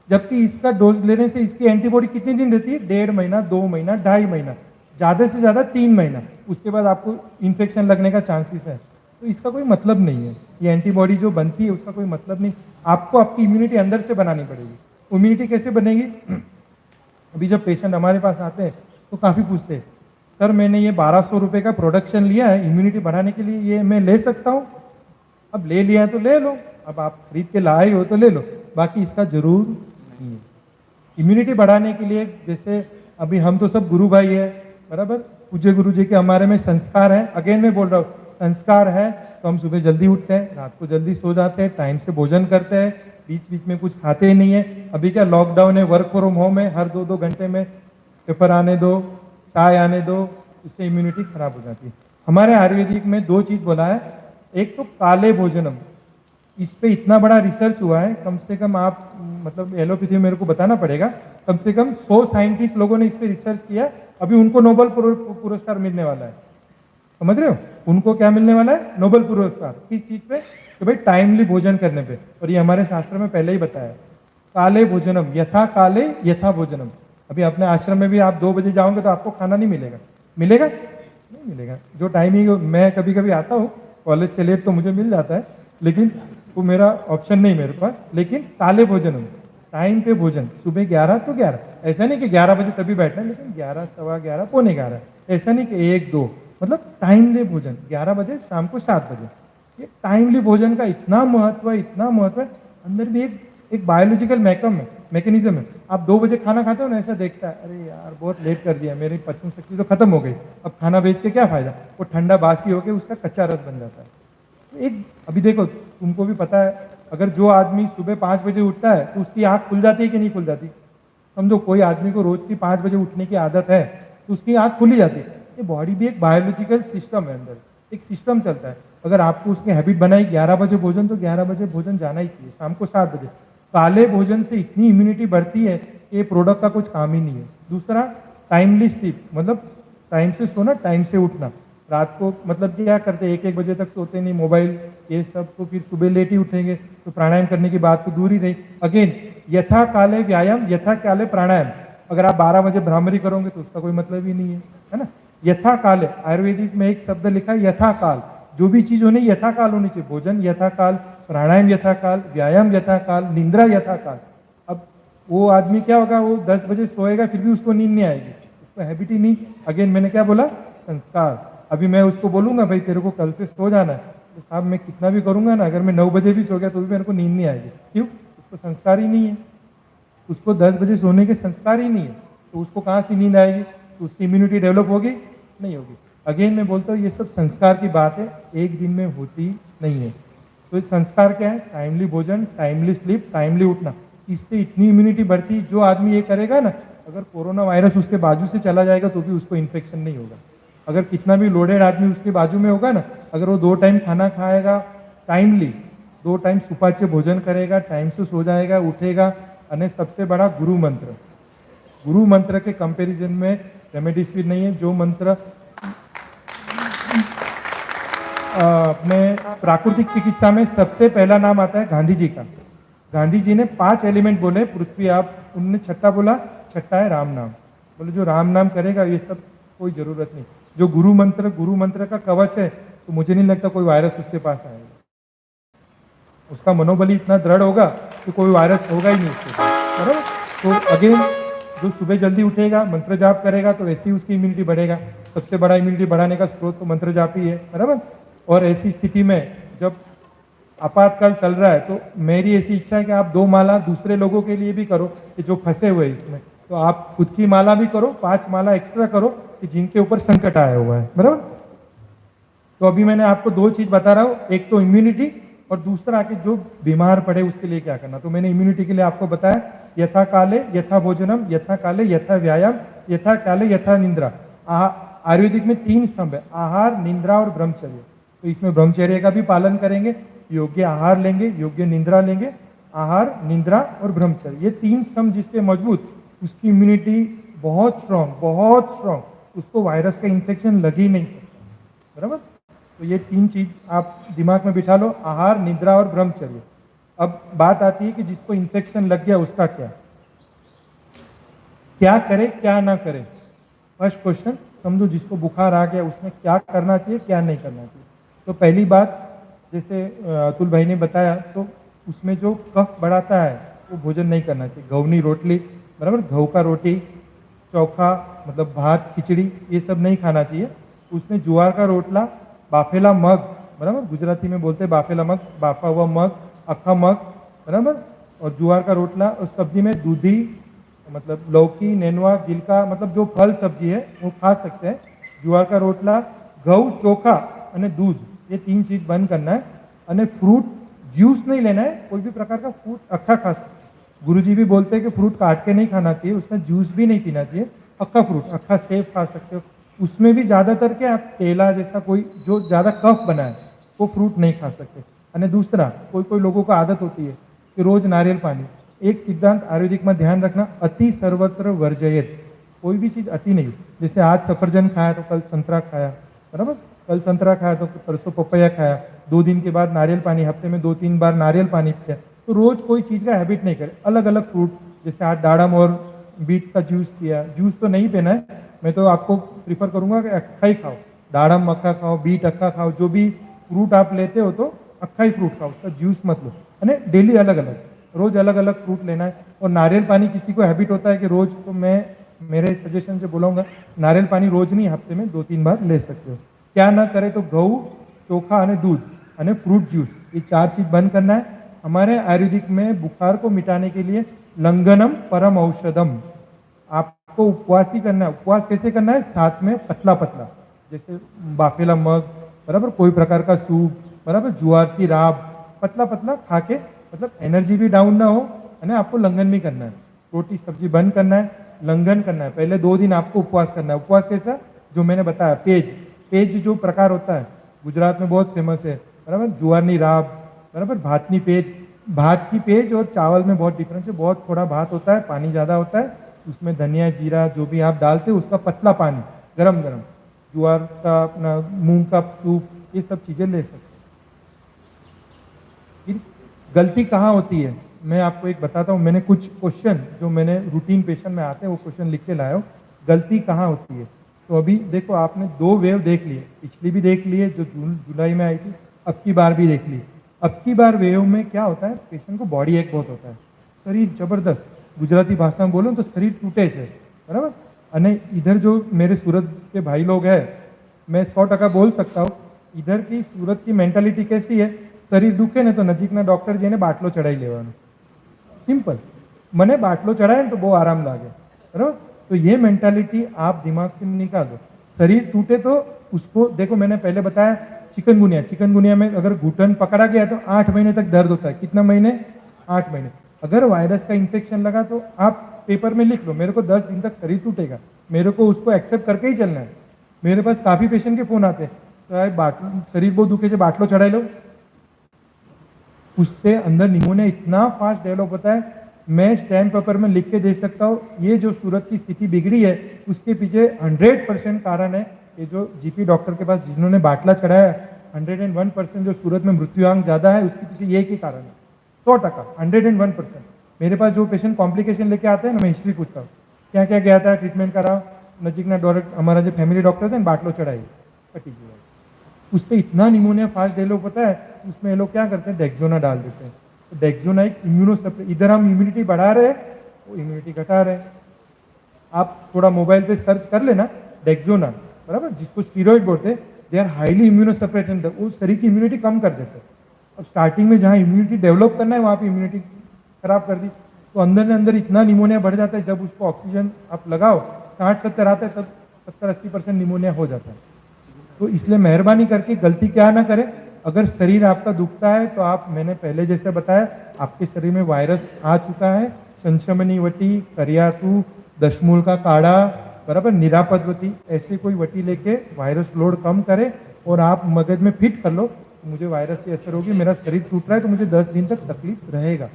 जबकि इसका डोज लेने से इसकी एंटीबॉडी कितने दिन रहती है? 1.5 महीना, 2 महीना, 2.5 महीना, ज़्यादा से ज़्यादा 3 महीना, उसके बाद आपको इन्फेक्शन लगने का चांसेस है। तो इसका कोई मतलब नहीं है, ये एंटीबॉडी जो बनती है उसका कोई मतलब नहीं। आपको आपकी इम्यूनिटी अंदर से बनानी पड़ेगी। इम्यूनिटी कैसे बनेगी? अभी जब पेशेंट हमारे पास आते हैं तो काफ़ी पूछते हैं, सर मैंने ये 1200 रुपये का प्रोडक्शन लिया है इम्यूनिटी बढ़ाने के लिए, ये मैं ले सकता हूँ? अब ले लिया है तो ले लो, अब आप खरीद के लाए हो तो ले लो, बाकी इसका जरूर नहीं है। इम्यूनिटी बढ़ाने के लिए जैसे अभी हम तो सब गुरु भाई है, बराबर, पूज्य गुरु जी के हमारे में संस्कार है। अगेन मैं बोल रहा हूँ, संस्कार है तो हम सुबह जल्दी उठते हैं, रात को जल्दी सो जाते हैं, टाइम से भोजन करते हैं, बीच बीच में कुछ खाते ही नहीं है। अभी क्या लॉकडाउन है, वर्क फ्रॉम होम है, हर 2-2 घंटे में पेपर आने दो, चाय आने दो, इससे इम्यूनिटी खराब हो जाती है। हमारे आयुर्वेदिक में 2 चीज बोला है, एक तो काले भोजनम, इस पे इतना बड़ा रिसर्च हुआ है, कम से कम आप मतलब एलोपैथी में मेरे को बताना पड़ेगा, कम से कम 100 साइंटिस्ट लोगों ने इस पे रिसर्च किया, अभी उनको नोबेल पुरस्कार मिलने वाला है, समझ रहे हो? उनको क्या मिलने वाला है? नोबेल पुरस्कार। किस चीज पे? कि भाई टाइमली भोजन करने पे। और ये हमारे शास्त्र में पहले ही बताया, काले भोजनम, यथा काले यथा भोजनम। अभी अपने आश्रम में भी आप 2 बजे जाओगे तो आपको खाना नहीं मिलेगा, मिलेगा? नहीं मिलेगा। जो टाइमिंग, मैं कभी कभी आता हूँ कॉलेज से लेट तो मुझे मिल जाता है, लेकिन वो मेरा ऑप्शन नहीं मेरे पास। लेकिन काले भोजनम, टाइम पे भोजन, सुबह 11 तो 11, ऐसा नहीं कि 11 बजे तभी बैठना है, लेकिन 11, सवा 11, पौने 11, ऐसा नहीं कि 1-2, मतलब टाइमली भोजन, 11 बजे, शाम को 7 बजे। ये टाइमली भोजन का इतना महत्व है, इतना महत्व है। अंदर भी एक बायोलॉजिकल मैकेनिज्म है। आप 2 बजे खाना खाते हो ना, ऐसा देखता है, अरे यार बहुत लेट कर दिया, मेरी पचन शक्ति तो खत्म हो गई, अब खाना बेच के क्या फायदा? वो ठंडा बासी होकर उसका कच्चा रस बन जाता है। तो एक अभी देखो, तुमको भी पता है, अगर जो आदमी सुबह 5 बजे उठता है तो उसकी आँख खुल जाती है कि नहीं खुल जाती? समझो कोई आदमी को रोज की 5 बजे उठने की आदत है तो उसकी आँख खुली जाती है। ये बॉडी भी एक बायोलॉजिकल सिस्टम है, अंदर एक सिस्टम चलता है। अगर आपको उसकी हैबिट बनाई 11 बजे भोजन, तो 11 बजे भोजन जाना ही चाहिए, शाम को 7 बजे। काले भोजन से इतनी इम्यूनिटी बढ़ती है कि ये प्रोडक्ट का कुछ काम ही नहीं है। दूसरा, टाइमली स्लीप, मतलब टाइम से सोना, टाइम से उठना। रात को मतलब क्या करते, 1-1 बजे तक सोते नहीं, मोबाइल ये सब, तो फिर सुबह लेट ही उठेंगे, तो प्राणायाम करने की बात तो दूर ही रही। अगेन, यथा काले व्यायाम, यथा काले प्राणायाम। अगर आप 12 बजे भ्रामरी करोगे तो उसका कोई मतलब ही नहीं है ना। यथा काल, आयुर्वेदिक में एक शब्द लिखा है यथा काल, जो भी चीज होनी यथा काल होनी चाहिए। भोजन यथा काल, प्राणायाम यथा काल, व्यायाम यथा काल, निंद्रा यथा काल। अब वो आदमी क्या होगा, वो 10 बजे सोएगा फिर भी उसको नींद नहीं आएगी, उसको हैबिट ही नहीं। अगेन मैंने क्या बोला? संस्कार। अभी मैं उसको बोलूंगा भाई तेरे को कल से सो जाना है, तो साहब मैं कितना भी करूंगा ना, अगर मैं 9 बजे भी सो गया तो भी मेरे को नींद नहीं आएगी। क्यों? उसको संस्कार ही नहीं है, उसको 10 बजे सोने के संस्कार ही नहीं है, तो उसको कहाँ से नींद आएगी? तो उसकी इम्यूनिटी डेवलप होगी? नहीं होगी। अगेन मैं बोलता हूँ ये सब संस्कार की बात है, एक दिन में होती नहीं है। तो ये संस्कार क्या है? टाइमली भोजन, टाइमली स्लीप, टाइमली उठना। इससे इतनी इम्यूनिटी बढ़ती, जो आदमी ये करेगा ना, अगर कोरोना वायरस उसके बाजू से चला जाएगा तो भी उसको इन्फेक्शन नहीं होगा। अगर कितना भी लोडेड आदमी उसके बाजू में होगा ना, अगर वो 2 टाइम खाना खाएगा टाइमली, 2 टाइम सुपाच्य भोजन करेगा, टाइम से सो जाएगा, उठेगा, और सबसे बड़ा गुरु मंत्र, गुरु मंत्र के कंपैरिजन में रेमेडिसिविर नहीं है। जो मंत्र अपने प्राकृतिक चिकित्सा में सबसे पहला नाम आता है गांधी जी का। गांधी जी ने 5 एलिमेंट बोले, पृथ्वी आप, उनने छठा बोला, छठा है राम नाम। बोले जो राम नाम करेगा ये सब कोई जरूरत नहीं। जो गुरु मंत्र का कवच है, तो मुझे नहीं लगता कोई वायरस उसके पास आएगा। उसका मनोबल इतना दृढ़ होगा कि कोई वायरस होगा ही नहीं उसके पास, बराबर। तो अगेन, जो सुबह जल्दी उठेगा, मंत्र जाप करेगा, तो ऐसी उसकी इम्यूनिटी बढ़ेगा। सबसे बड़ा इम्यूनिटी बढ़ाने का स्रोत तो मंत्र जाप ही है, बराबर। और ऐसी स्थिति में जब आपातकाल चल रहा है, तो मेरी ऐसी इच्छा है कि आप 2 माला दूसरे लोगों के लिए भी करो कि जो फंसे हुए इसमें, तो आप खुद की माला भी करो, 5 माला एक्स्ट्रा करो कि जिनके ऊपर संकट आया हुआ है, बराबर। तो अभी मैंने आपको 2 चीज बता रहा हूँ, एक तो इम्यूनिटी, और दूसरा कि जो बीमार पड़े उसके लिए क्या करना। तो मैंने इम्यूनिटी के लिए आपको बताया, यथा काले यथा भोजनम, यथा काले यथा व्यायाम, यथा काले यथा निंद्रा। आयुर्वेदिक में 3 स्तंभ है, आहार, निद्रा और ब्रह्मचर्य। तो इसमें ब्रह्मचर्य का भी पालन करेंगे, योग्य आहार लेंगे, योग्य निद्रा लेंगे, आहार, निद्रा और ब्रह्मचर्य, ये 3 स्तंभ जिसके मजबूत, उसकी इम्यूनिटी बहुत स्ट्रांग, उसको वायरस का इन्फेक्शन लग ही नहीं सकता। बराबर? तो ये 3 चीज आप दिमाग में बिठा लो, आहार, निद्रा और ब्रह्मचर्य। अब बात आती है कि जिसको इन्फेक्शन लग गया उसका क्या करे, क्या ना करे। फर्स्ट क्वेश्चन समझो, जिसको बुखार आ गया उसमें क्या करना चाहिए, क्या नहीं करना चाहिए। तो पहली बात, जैसे अतुल भाई ने बताया, तो उसमें जो कफ बढ़ाता है वो भोजन नहीं करना चाहिए। गौनी रोटली, बराबर, घऊ का रोटी, चोखा मतलब भात, खिचड़ी, ये सब नहीं खाना चाहिए। उसमें ज्वार का रोटला, बाफेला मग, बराबर, गुजराती में बोलते हैं बाफेला मग, बाफा हुआ मग, अक्खा मग, बराबर, और ज्वार का रोटला। और सब्जी में दूधी मतलब लौकी, नेनुआ, गिलका, मतलब जो फल सब्जी है वो खा सकते हैं। ज्वार का रोटला, घऊ, चोखा और दूध, ये 3 चीज बंद करना है। और फ्रूट जूस नहीं लेना है, कोई भी प्रकार का फ्रूट अक्खा खा सकते हैं। गुरुजी भी बोलते हैं कि फ्रूट काट के नहीं खाना चाहिए, उसमें जूस भी नहीं पीना चाहिए। अक्खा फ्रूट, अक्खा सेब खा सकते हो। उसमें भी ज़्यादातर क्या, आप केला जैसा कोई जो ज़्यादा कफ बनाए वो फ्रूट नहीं खा सकते। और दूसरा, कोई लोगों को आदत होती है कि रोज नारियल पानी। एक सिद्धांत आयुर्वेदिक में ध्यान रखना, अति सर्वत्र वर्जयेत। कोई भी चीज़ अति नहीं, जैसे आज सफरजन खाया तो कल संतरा खाया, बराबर, कल संतरा खाया तो परसों पपैया खाया, 2 दिन के बाद नारियल पानी, हफ्ते में 2-3 बार नारियल पानी पिया। तो रोज कोई चीज़ का हैबिट नहीं करे, अलग अलग फ्रूट, जैसे आज दाड़म और बीट का जूस पिया, जूस तो नहीं पीना है, मैं तो आपको प्रीफर करूंगा कि अक्खा ही खाओ, दाड़म अक्खा खाओ, बीट अक्खा खाओ, जो भी फ्रूट आप लेते हो तो अक्खा ही फ्रूट खाओ, उसका जूस मत लो। है डेली अलग अलग, रोज अलग अलग फ्रूट लेना है। और नारियल पानी किसी को हैबिट होता है कि रोज, तो मैं मेरे सजेशन से बोलूँगा नारियल पानी रोज नहीं, हफ्ते में 2-3 बार ले सकते हो। क्या ना करे तो गऊ, चोखा और दूध और फ्रूट जूस, ये 4 चीज बंद करना है। हमारे आयुर्वेदिक में बुखार को मिटाने के लिए लंगनम परम औषधम, आपको उपवास ही करना है। उपवास कैसे करना है, साथ में पतला पतला, जैसे बाफेला मग, बराबर, कोई प्रकार का सूप, बराबर, ज्वार की राब, पतला पतला खा के, मतलब एनर्जी भी डाउन ना हो, है ना। आपको लंघन भी करना है, रोटी सब्जी बंद करना है, लंघन करना है। पहले 2 दिन आपको उपवास करना है। उपवास कैसा, जो मैंने बताया, पेज जो प्रकार होता है गुजरात में बहुत फेमस है, बराबर, ज्वारनी राब, बराबर, भातनी पेज। भात की पेज और चावल में बहुत डिफरेंस है, बहुत थोड़ा भात होता है, पानी ज़्यादा होता है, उसमें धनिया, जीरा जो भी आप डालते हो, उसका पतला पानी गरम गरम, ज्वार का अपना मूंग का सूप, ये सब चीज़ें ले सकते। गलती कहाँ होती है, मैं आपको एक बताता हूँ। मैंने कुछ क्वेश्चन जो मैंने रूटीन पेशेंट में आते हैं वो क्वेश्चन लिख के लाया हूँ, गलती कहाँ होती है। तो अभी देखो, आपने 2 वेव देख लिए, पिछली भी देख लिए जो जुलाई में आई थी, अब की बार भी देख ली। अब की बार वेव में क्या होता है, पेशेंट को बॉडी एक बहुत होता है, शरीर जबरदस्त, गुजराती भाषा में बोलो तो शरीर टूटे है, बराबर। અને इधर जो मेरे सूरत के भाई लोग हैं, मैं 100% बोल सकता हूँ, इधर की सूरत की मेंटालिटी कैसी है, शरीर दुखे ने तो नजीकના ડોક્ટર જઈને બાટલો ચડાવી લેવાનો, सिंपल। મને બાટલો ચડાય ને तो बहुत आराम लागे, बराबर। तो ये मेंटालिटी आप दिमाग से निकालो। शरीर टूटे तो उसको देखो, मैंने पहले बताया चिकनगुनिया में अगर घुटन पकड़ा गया तो 8 महीने तक दर्द होता है। कितना महीने, 8 महीने। अगर वायरस का इन्फेक्शन लगा तो आप पेपर में लिख लो, मेरे को 10 दिन तक शरीर टूटेगा, मेरे को उसको एक्सेप्ट करके ही चलना है। मेरे पास काफी पेशेंट के फोन आते हैं, शरीर बहुत दुखे, बाटलो चढ़ाई लो, उससे अंदर निमोनिया इतना फास्ट डेवलप होता है। मैं स्टैम्प पेपर में लिख के दे सकता हूँ, ये जो सूरत की स्थिति बिगड़ी है उसके पीछे 100% कारण है ये जो जीपी डॉक्टर के पास जिन्होंने बाटला चढ़ाया, 101% जो सूरत में मृत्युआंक ज्यादा है उसके पीछे ये ही कारण है, 100%, 101%। मेरे पास जो पेशेंट कॉम्प्लिकेशन लेके आते हैं ना, मैं हिस्ट्री पूछता हूँ, क्या क्या गया था, ट्रीटमेंट करा, नजीकना डायरेक्ट हमारा जो फैमिली डॉक्टर थे बाटलो चढ़ाई, पटी गया। उससे इतना निमोनिया फास्ट डेवलप होता है, उसमें ये लोग क्या करते हैं, डेक्सोना डाल देते हैं। तो डेक्सोना एक इम्यूनोसप्रेसर, इधर हम इम्यूनिटी बढ़ा रहे हैं, वो इम्यूनिटी घटा रहे हैं। आप थोड़ा मोबाइल पे सर्च कर लेना डेक्सोना, बराबर, जिसको स्टीरॉइड बोलते हैं, दे आर हाईली इम्यूनोसप्रेसेंट, वो शरीर की इम्यूनिटी कम कर देते हैं। अब स्टार्टिंग में जहाँ इम्यूनिटी डेवलप करना है वहाँ पे इम्यूनिटी खराब कर दी, तो अंदर ने अंदर इतना निमोनिया बढ़ जाता है। जब उसको ऑक्सीजन आप लगाओ 60-70 आता है, तब 70-80% निमोनिया हो जाता है। तो इसलिए मेहरबानी करके गलती क्या ना करें, अगर शरीर आपका दुखता है तो आप, मैंने पहले जैसे बताया, आपके शरीर में वायरस आ चुका है, शंशमनी वटी, करियातू, दशमूल का काढ़ा, बराबर निरापद ऐसे कोई वटी लेके वायरस लोड कम करे और आप मगज में फिट कर लो, मुझे वायरस की असर होगी, मेरा शरीर टूट रहा है तो मुझे 10 दिन तक तकलीफ रहेगा।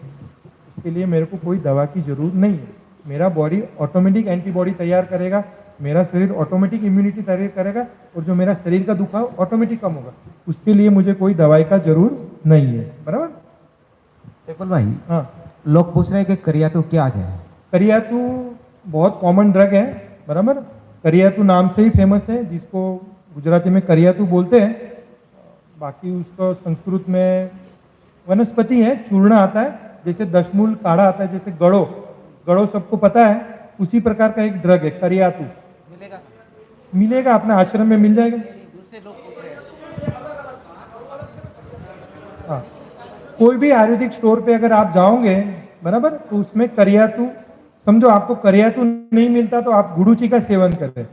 उसके लिए मेरे को कोई दवा की जरूरत नहीं है, मेरा बॉडी ऑटोमेटिक एंटीबॉडी तैयार करेगा, मेरा शरीर ऑटोमेटिक इम्यूनिटी तैयार करेगा और जो मेरा शरीर का दुखाव ऑटोमेटिक कम होगा। उसके लिए मुझे कोई दवाई का जरूर नहीं है, बराबर। बिल्कुल भाई। हाँ, लोग पूछ रहे हैं कि करियातू क्या है। करियातू बहुत कॉमन ड्रग है, बराबर। करियातू नाम से ही फेमस है, जिसको गुजराती में करियातू बोलते हैं। बाकी उसको संस्कृत में वनस्पति है, चूर्ण आता है, जैसे दशमूल काढ़ा आता है, जैसे गड़ो, गड़ो सबको पता है, उसी प्रकार का एक ड्रग है करियातू। मिलेगा? मिलेगा, अपने आश्रम में मिल जाएगा। दूसरे लोग पूछ रहे हैं। हाँ, कोई भी आयुर्वेदिक स्टोर पे अगर आप जाओगे, बराबर, तो उसमें करियातू, समझो आपको करियातू नहीं मिलता तो आप गुड़ूची का सेवन करें,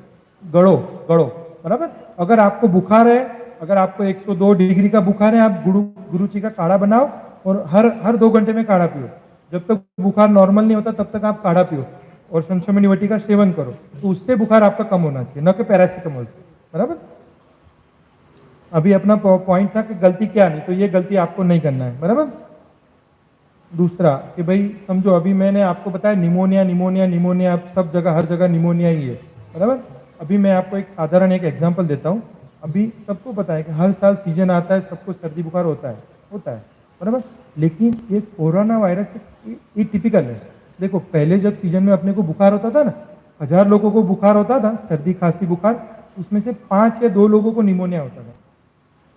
गड़ो गड़ो, बराबर। अगर आपको बुखार है, अगर आपको 102 डिग्री का बुखार है, आप गुड़ूची का काढ़ा बनाओ और हर 2 घंटे में काढ़ा पियो। जब तक बुखार नॉर्मल नहीं होता तब तक आप काढ़ा पियो और संशमनी वटी का सेवन करो, तो उससे बुखार आपका कम होना चाहिए, न कि पैरासीटामोल से, बराबर। अभी अपना पॉइंट था कि गलती क्या नहीं, तो ये गलती आपको नहीं करना है, बराबर। दूसरा कि भाई समझो अभी मैंने आपको बताया निमोनिया निमोनिया निमोनिया, सब जगह हर जगह निमोनिया ही है, बराबर। अभी मैं आपको एक साधारण एक एग्जांपल देता हूँ। अभी सबको पता है कि हर साल सीजन आता है, सबको सर्दी बुखार होता है, बराबर। लेकिन ये कोरोना वायरस ये टिपिकल है। देखो पहले जब सीजन में अपने को बुखार होता था ना, 1000 लोगों को बुखार होता था, सर्दी खांसी बुखार, उसमें से 5 या 2 लोगों को निमोनिया होता था।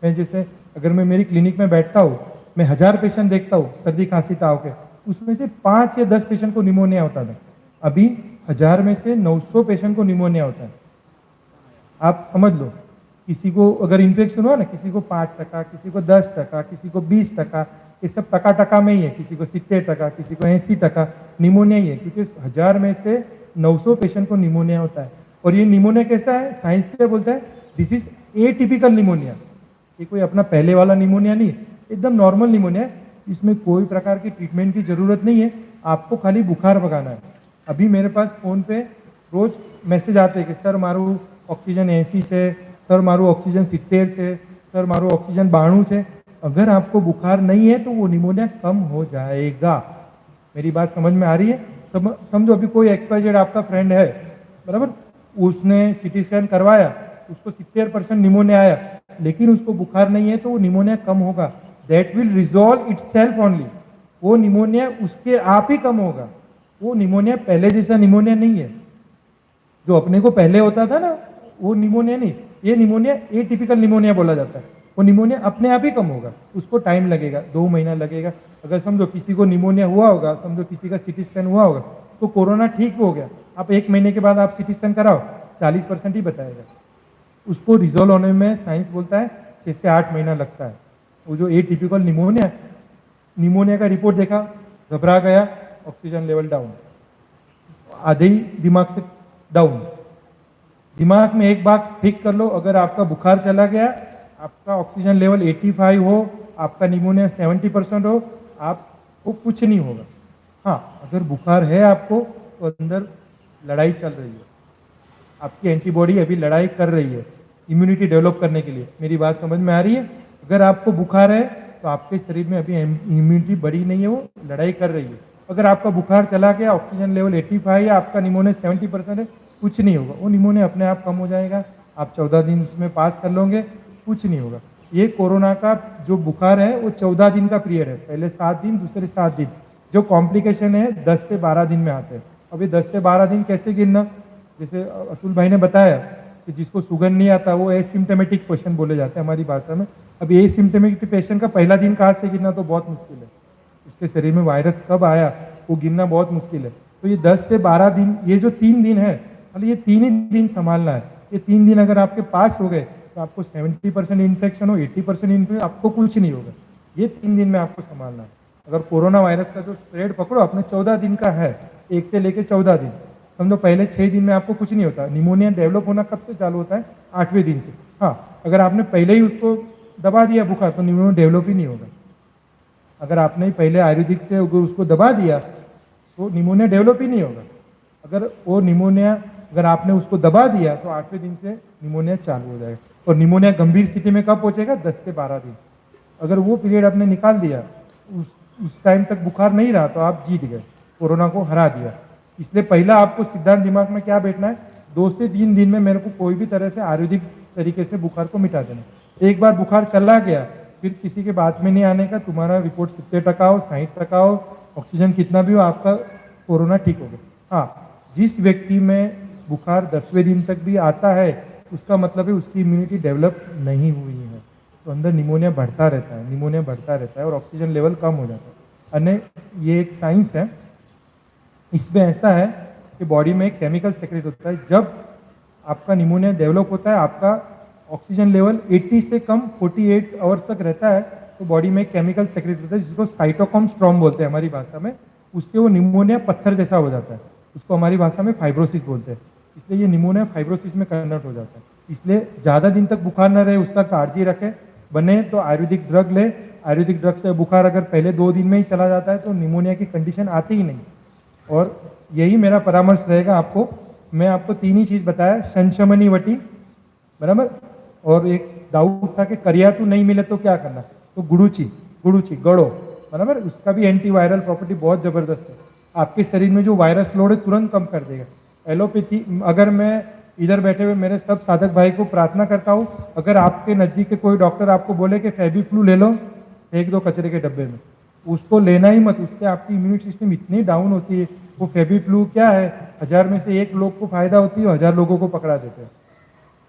मैं जैसे अगर मैं मेरी क्लिनिक में बैठता हूँ, मैं 1000 पेशेंट देखता हूँ सर्दी खांसी ताव के, उसमें से 5 या 10 पेशेंट को निमोनिया होता था। अभी 1000 में से 900 पेशेंट को निमोनिया होता है। आप समझ लो, किसी को अगर इन्फेक्शन हुआ ना, किसी को 5%, किसी को 10%, किसी को 20%, ये सब टका में ही है, किसी को 70%, किसी को 80% निमोनिया ही है, क्योंकि 1000 में से 900 पेशेंट को निमोनिया होता है। और ये निमोनिया कैसा है, साइंस क्या बोलता है, दिस इज एटिपिकल निमोनिया। ये कोई अपना पहले वाला निमोनिया नहीं, एकदम नॉर्मल निमोनिया है, इसमें कोई प्रकार की ट्रीटमेंट की जरूरत नहीं है, आपको खाली बुखार भगाना है। अभी मेरे पास फोन पे रोज मैसेज आते हैं कि सर मारू ऑक्सीजन 80 છે, सर मारू ऑक्सीजन 70 છે, सर मारू ऑक्सीजन 92 છે। अगर आपको बुखार नहीं है तो वो निमोनिया कम हो जाएगा। मेरी बात समझ में आ रही है? समझो अभी कोई XYZ आपका फ्रेंड है, बराबर, उसने सिटी स्कैन करवाया, उसको 70% निमोनिया आया, लेकिन उसको बुखार नहीं है तो वो निमोनिया कम होगा। That will resolve itself only. वो निमोनिया उसके आप ही कम होगा। वो निमोनिया पहले जैसा निमोनिया नहीं है, जो अपने को पहले होता था ना, वो निमोनिया नहीं। ये निमोनिया एटिपिकल निमोनिया बोला जाता है। वो निमोनिया अपने आप ही कम होगा, उसको टाइम लगेगा, 2 महीना लगेगा। अगर समझो किसी को निमोनिया हुआ होगा, समझो किसी का सिटी स्कैन हुआ होगा, तो कोरोना ठीक हो गया, आप 1 महीने के बाद आप सिटी स्कैन कराओ, 40% ही बताएगा। उसको रिजॉल्व होने में साइंस बोलता है 6 से 8 महीना लगता है। वो जो एटिपिकल निमोनिया का रिपोर्ट देखा, घबरा गया, ऑक्सीजन लेवल डाउन, आधे ही दिमाग से डाउन। दिमाग में एक बात ठीक कर लो, अगर आपका बुखार चला गया, आपका ऑक्सीजन लेवल 85 हो, आपका निमोनिया 70% हो, आपको कुछ नहीं होगा। हाँ, अगर बुखार है आपको तो अंदर लड़ाई चल रही है, आपकी एंटीबॉडी अभी लड़ाई कर रही है इम्यूनिटी डेवलप करने के लिए। मेरी बात समझ में आ रही है? अगर आपको बुखार है तो आपके शरीर में अभी इम्यूनिटी बढ़ी नहीं है, वो लड़ाई कर रही है। अगर आपका बुखार चला गया, ऑक्सीजन लेवल 85 है, आपका निमोनिया 70% है, कुछ नहीं होगा। वो निमोनिया अपने आप कम हो जाएगा, आप 14 दिन उसमें पास कर लोगे, कुछ नहीं होगा। ये कोरोना का जो बुखार है वो 14 दिन का पीरियड है, पहले 7 दिन, दूसरे 7 दिन। जो कॉम्प्लिकेशन है 10 से 12 दिन में आते हैं। अभी 10 से 12 दिन कैसे गिनना, जैसे अतुल भाई ने बताया कि जिसको शुगर नहीं आता वो एसिम्टोमेटिक पेशेंट बोले जाते हैं हमारी भाषा में। अब एसिम्टोमेटिक पेशेंट का पहला दिन कहाँ से गिनना तो बहुत मुश्किल है, उसके शरीर में वायरस कब आया वो गिनना बहुत मुश्किल है। तो ये 10 से 12 दिन, ये जो 3 दिन है, खाली ये 3 ही दिन संभालना है। ये 3 दिन अगर आपके पास हो गए तो आपको 70% इन्फेक्शन हो, 80% इन्फेक्शन, आपको कुछ नहीं होगा। ये 3 दिन में आपको संभालना है। अगर कोरोना वायरस का जो स्प्रेड पकड़ो, अपने 14 दिन का है, 1 से लेकर 14 दिन, समझो पहले 6 दिन में आपको कुछ नहीं होता। निमोनिया डेवलप होना कब से चालू होता है? 8वें दिन से। हाँ, अगर आपने पहले ही उसको दबा दिया बुखार तो निमोनिया डेवलप ही नहीं होगा। अगर आपने पहले आयुर्वेदिक से अगर उसको दबा दिया तो निमोनिया डेवलप ही नहीं होगा। अगर वो निमोनिया अगर आपने उसको दबा दिया तो 8वें दिन से निमोनिया चालू हो जाएगा। और निमोनिया गंभीर स्थिति में कब पहुंचेगा? 10 से 12 दिन। अगर वो पीरियड आपने निकाल दिया, उस टाइम तक बुखार नहीं रहा, तो आप जीत गए, कोरोना को हरा दिया। इसलिए पहला आपको सिद्धांत दिमाग में क्या बैठना है, 2 से 3 दिन में मेरे को कोई भी तरह से आयुर्वेदिक तरीके से बुखार को मिटा देना। एक बार बुखार चला गया, फिर किसी के बात में नहीं आने का, तुम्हारा रिपोर्ट 70% हो, 60% हो, ऑक्सीजन कितना भी हो, आपका कोरोना ठीक हो गया। हाँ, जिस व्यक्ति में बुखार 10वें दिन तक भी आता है, उसका मतलब है उसकी इम्यूनिटी डेवलप नहीं हुई है, तो अंदर निमोनिया बढ़ता रहता है, निमोनिया बढ़ता रहता है और ऑक्सीजन लेवल कम हो जाता है। अन्य ये एक साइंस है, इसमें ऐसा है कि बॉडी में एक केमिकल सेक्रेट होता है। जब आपका निमोनिया डेवलप होता है, आपका ऑक्सीजन लेवल 80 से कम 48 आवर्स तक रहता है, तो बॉडी में एक केमिकल सेक्रेट होता है जिसको साइटोक्रोम स्टॉर्म बोलते हैं हमारी भाषा में। उससे वो निमोनिया पत्थर जैसा हो जाता है, उसको हमारी भाषा में फाइब्रोसिस बोलते हैं। इसलिए ये निमोनिया फाइब्रोसिस में कन्वर्ट हो जाता है। इसलिए ज़्यादा दिन तक बुखार न रहे, उसका काळजी रखें। बने तो आयुर्वेदिक ड्रग ले, आयुर्वेदिक ड्रग से बुखार अगर पहले 2 दिन में ही चला जाता है तो निमोनिया की कंडीशन आती ही नहीं। और यही मेरा परामर्श रहेगा आपको। मैं आपको 3 ही चीज़ बताया, शंशमनी वटी, बराबर, और एक डाउट था कि करियातू नहीं मिले तो क्या करना, तो गुड़ूची गड़ो, बराबर, उसका भी एंटीवायरल प्रॉपर्टी बहुत ज़बरदस्त है। आपके शरीर में जो वायरस लोड है तुरंत कम कर देगा। एलोपैथी, अगर मैं इधर बैठे हुए मेरे सब साधक भाई को प्रार्थना करता हूँ, अगर आपके नज़दीक के कोई डॉक्टर आपको बोले कि फेविफ्लू ले लो, फेंक दो कचरे के डब्बे में, उसको लेना ही मत। उससे आपकी इम्यूनिटी सिस्टम इतनी डाउन होती है। वो फेविफ्लू क्या है, 1000 में से 1 लोग को फायदा होती है, 1000 लोगों को पकड़ा देते हैं।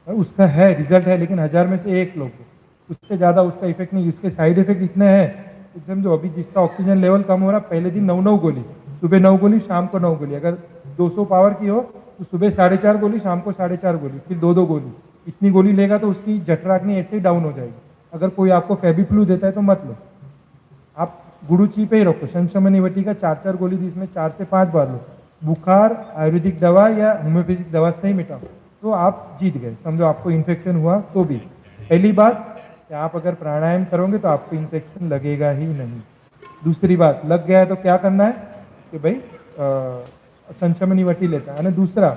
उसका है रिजल्ट है, लेकिन 1000 में से 1 लोग को, उससे ज़्यादा उसका इफेक्ट नहीं। उसके साइड इफेक्ट इतने हैं, समझो अभी जिसका ऑक्सीजन लेवल कम हो रहा, पहले दिन 9 गोली, सुबह 9 गोली, शाम को 9 गोली। अगर 200 पावर की हो तो सुबह 4.5 गोली, शाम को 4.5 गोली, फिर 2 गोली। इतनी गोली लेगा तो उसकी जठराग्नि ऐसे ही डाउन हो जाएगी। अगर कोई आपको फेविफ्लू देता है तो मत लो, आप गुड़ूची पे ही रखो। शंशमनी वटी का 4 गोली, जिसमें 4 से 5 बार लो। बुखार आयुर्वेदिक दवा या होम्योपैथिक दवा से ही मिटाओ, तो आप जीत गए। समझो आपको इन्फेक्शन हुआ तो भी। पहली बात कि आप अगर प्राणायाम करोगे तो आपको इन्फेक्शन लगेगा ही नहीं। दूसरी बात, लग गया है तो क्या करना है कि भाई शंशमनी वटी लेता है। दूसरा,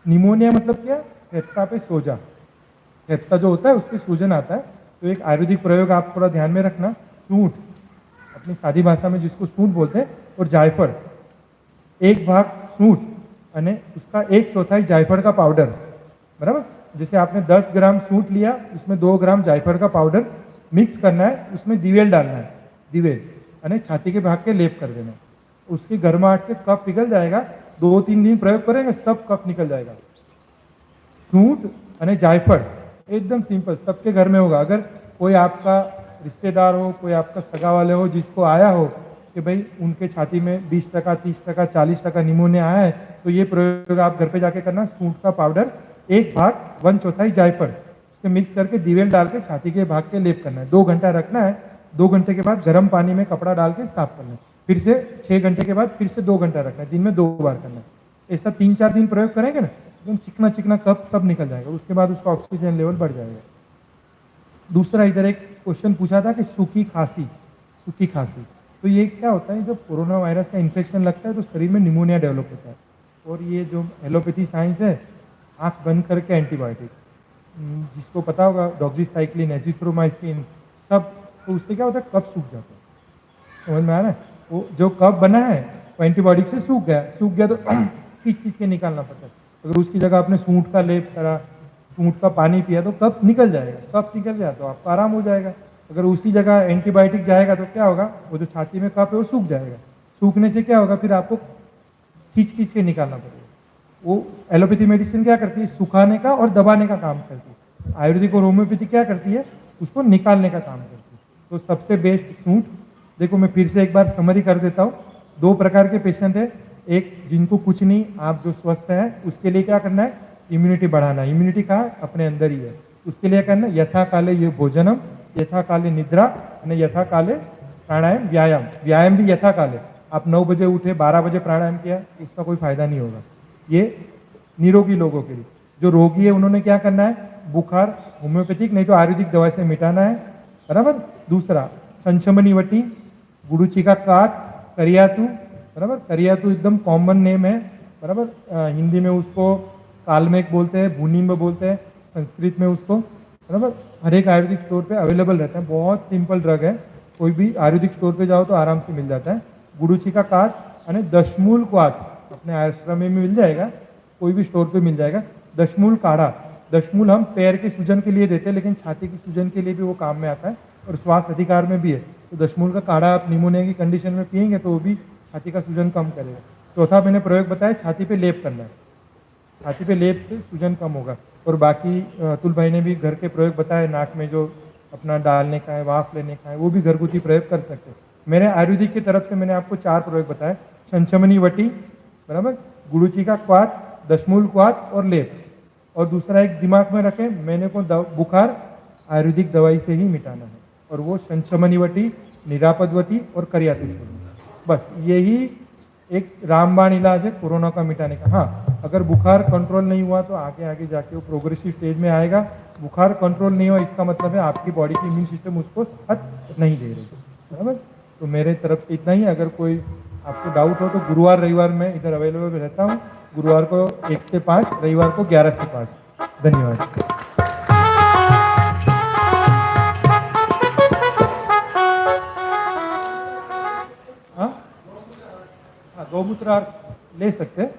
निमोनिया मतलब क्या, फेफसा पे सोजा, फेफसा जो होता है उसके सूजन आता है। तो एक आयुर्वेदिक प्रयोग आप थोड़ा ध्यान में रखना, सूंठ, अपनी सादी भाषा में जिसको सूंठ बोलते हैं, और जायफल, 1 भाग सूंठ અને उसका 1/4 जायफल का पाउडर, बराबर। जैसे आपने 10 ग्राम सूंठ लिया, उसमें 2 ग्राम जायफल का पाउडर मिक्स करना है, उसमें दिवेल डालना है, दिवेल, અને छाती के भाग के लेप कर देना। उसकी गर्माहट से कफ पिघल जाएगा। 2-3 दिन प्रयोग करेंगे, सब कफ निकल जाएगा। सूंठ અને जायफल एकदम सिंपल, सबके घर में होगा। अगर कोई आपका रिश्तेदार हो, कोई आपका सगा वाले हो, जिसको आया हो कि भाई उनके छाती में 20%, 30%, 40% निमोनिया आया है, तो ये प्रयोग आप घर पे जाके करना। सूंठ का पाउडर 1 भाग 1/4 जायफल, उसके मिक्स करके दिवेल डाल के छाती के भाग के लेप करना है। 2 घंटा रखना है। 2 घंटे के बाद गर्म पानी में कपड़ा डाल के साफ करना है। फिर से 6 घंटे के बाद फिर से 2 घंटा रखना है। दिन में 2 बार करना है। ऐसा 3-4 दिन प्रयोग करेंगे ना, एकदम चिकना चिकना कफ सब निकल जाएगा। उसके बाद उसका ऑक्सीजन लेवल बढ़ जाएगा। दूसरा, इधर एक क्वेश्चन पूछा था कि सूखी खांसी, तो ये क्या होता है, जब कोरोना वायरस का इन्फेक्शन लगता है तो शरीर में निमोनिया डेवलप होता है। और ये जो एलोपैथी साइंस है, आंख बंद करके एंटीबायोटिक, जिसको पता होगा डॉक्सीसाइक्लिन, एजिथ्रोमाइसिन, सब, तो उससे क्या होता है, कफ सूख जाता है। समझ में आ रहा है? वो जो कफ बना है वो एंटीबायोटिक से सूख गया तो खींच के निकालना पड़ता है। अगर उसकी जगह आपने सूंठ का लेप करा, सूंठ का पानी पिया, तो कफ निकल जाएगा। कफ निकल जाए तो आपको आराम हो जाएगा। अगर उसी जगह एंटीबायोटिक जाएगा तो क्या होगा, वो जो छाती में कफ है वो सूख जाएगा। सूखने से क्या होगा, फिर आपको खींच के निकालना पड़ेगा। वो एलोपैथी मेडिसिन क्या करती है, सुखाने का और दबाने का काम करती है। आयुर्वेदिक और होम्योपैथी क्या करती है, उसको निकालने का काम करती है। तो सबसे बेस्ट सूंठ। देखो मैं फिर से एक बार समरी कर देता हूँ। 2 प्रकार के पेशेंट है, एक जिनको कुछ नहीं, आप जो स्वस्थ है, उसके लिए क्या करना है, इम्यूनिटी बढ़ाना। इम्यूनिटी कहाँ, अपने अंदर ही है। उसके लिए करना, यथा काले ये भोजनम, यथा काले निद्रा, यथा काले प्राणायाम, व्यायाम भी यथा काले। आप 9 बजे उठे, 12 बजे प्राणायाम किया, उसका कोई फायदा नहीं होगा। ये निरोगी लोगों के लिए। जो रोगी है उन्होंने क्या करना है, बुखार होम्योपैथिक नहीं तो आयुर्वेदिक दवा से मिटाना है, बराबर। दूसरा, शंशमनी वटी, गुड़ूची का काट, करियातू, बराबर। करियातू एकदम कॉमन नेम है, बराबर। हिंदी में उसको कालमेघ बोलते हैं, भूनिम्ब बोलते हैं संस्कृत में उसको, बराबर। हर एक आयुर्वेदिक स्टोर पे अवेलेबल रहता है, बहुत सिंपल ड्रग है, कोई भी आयुर्वेदिक स्टोर पे जाओ तो आराम से मिल जाता है। गुड़ूची का काट અને दशमूल क्वाथ अपने आश्रम में मिल जाएगा, कोई भी स्टोर पे मिल जाएगा। दशमूल काढ़ा, दशमूल हम पैर के सूजन के लिए देते हैं, लेकिन छाती की सूजन के लिए भी वो काम में आता है और श्वास अधिकार में भी है। तो दशमूल का काढ़ा आप निमोनिया की कंडीशन में पियेंगे तो वो भी छाती का सूजन कम करेगा। चौथा मैंने प्रयोग बताया, छाती पे लेप करना है, छाती पे लेप से सूजन कम होगा। और बाकी अतुल भाई ने भी घर के प्रयोग बताए, नाक में जो अपना डालने का है, वाफ लेने का है, वो भी घरगुती प्रयोग कर सकते हैं। मेरे आयुर्वेदिक की तरफ से मैंने आपको 4 प्रयोग बताए, शंचमनी वटी, बराबर, गुड़ूची का क्वाथ, दशमूल क्वाथ और लेप। और दूसरा एक दिमाग में रखें, मैंने को बुखार आयुर्वेदिक दवाई से ही मिटाना है, और वो शंचमनी वटी, निरापदवती और करियाती छोड़ना। बस यही एक रामबाण इलाज है कोरोना का मिटाने का। हाँ, अगर बुखार कंट्रोल नहीं हुआ तो आगे आगे जाके वो प्रोग्रेसिव स्टेज में आएगा। बुखार कंट्रोल नहीं हुआ इसका मतलब है आपकी बॉडी की इम्यून सिस्टम उसको साथ नहीं दे रही, बराबर। तो मेरे तरफ से इतना ही। अगर कोई आपको डाउट हो तो गुरुवार रविवार में इधर अवेलेबल रहता हूँ, गुरुवार को 1 से 5, रविवार को 11 से 5। धन्यवाद। गौमूत्र ले सकते हैं।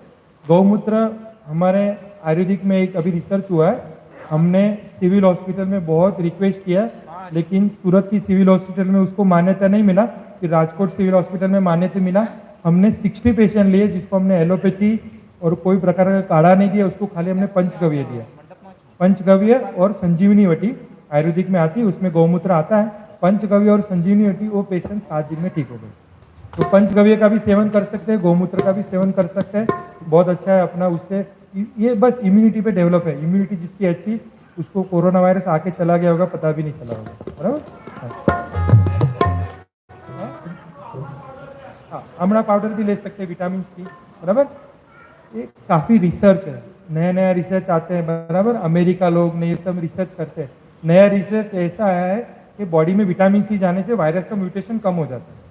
गौमूत्र हमारे आयुर्वेदिक में एक अभी रिसर्च हुआ है, हमने सिविल हॉस्पिटल में बहुत रिक्वेस्ट किया, लेकिन सूरत की सिविल हॉस्पिटल में उसको मान्यता नहीं मिला, फिर राजकोट सिविल हॉस्पिटल में मान्यता मिला। हमने 60 पेशेंट लिए जिसको हमने एलोपैथी और कोई प्रकार का काढ़ा नहीं दिया, उसको खाली हमने पंचगव्य दिया। पंचगव्य और संजीवनी वटी आयुर्वेदिक में आती है, उसमें गौमूत्र आता है। पंचगव्य और संजीवनी वटी वो पेशेंट 7 दिन में ठीक हो गए। तो पंचगव्य का भी सेवन कर सकते हैं, गौमूत्र का भी सेवन कर सकते हैं, बहुत अच्छा है अपना। उससे ये बस इम्यूनिटी पे डेवलप है, इम्यूनिटी जिसकी अच्छी उसको कोरोना वायरस आके चला गया होगा, पता भी नहीं चला होगा, बराबर। हाँ, आमला पाउडर भी ले सकते हैं, विटामिन सी, बराबर। ये काफ़ी रिसर्च है, नया नया रिसर्च आते हैं, बराबर। अमेरिका लोग ने ये सब रिसर्च करते हैं। नया रिसर्च ऐसा है कि बॉडी में विटामिन सी जाने से वायरस का म्यूटेशन कम हो जाता है।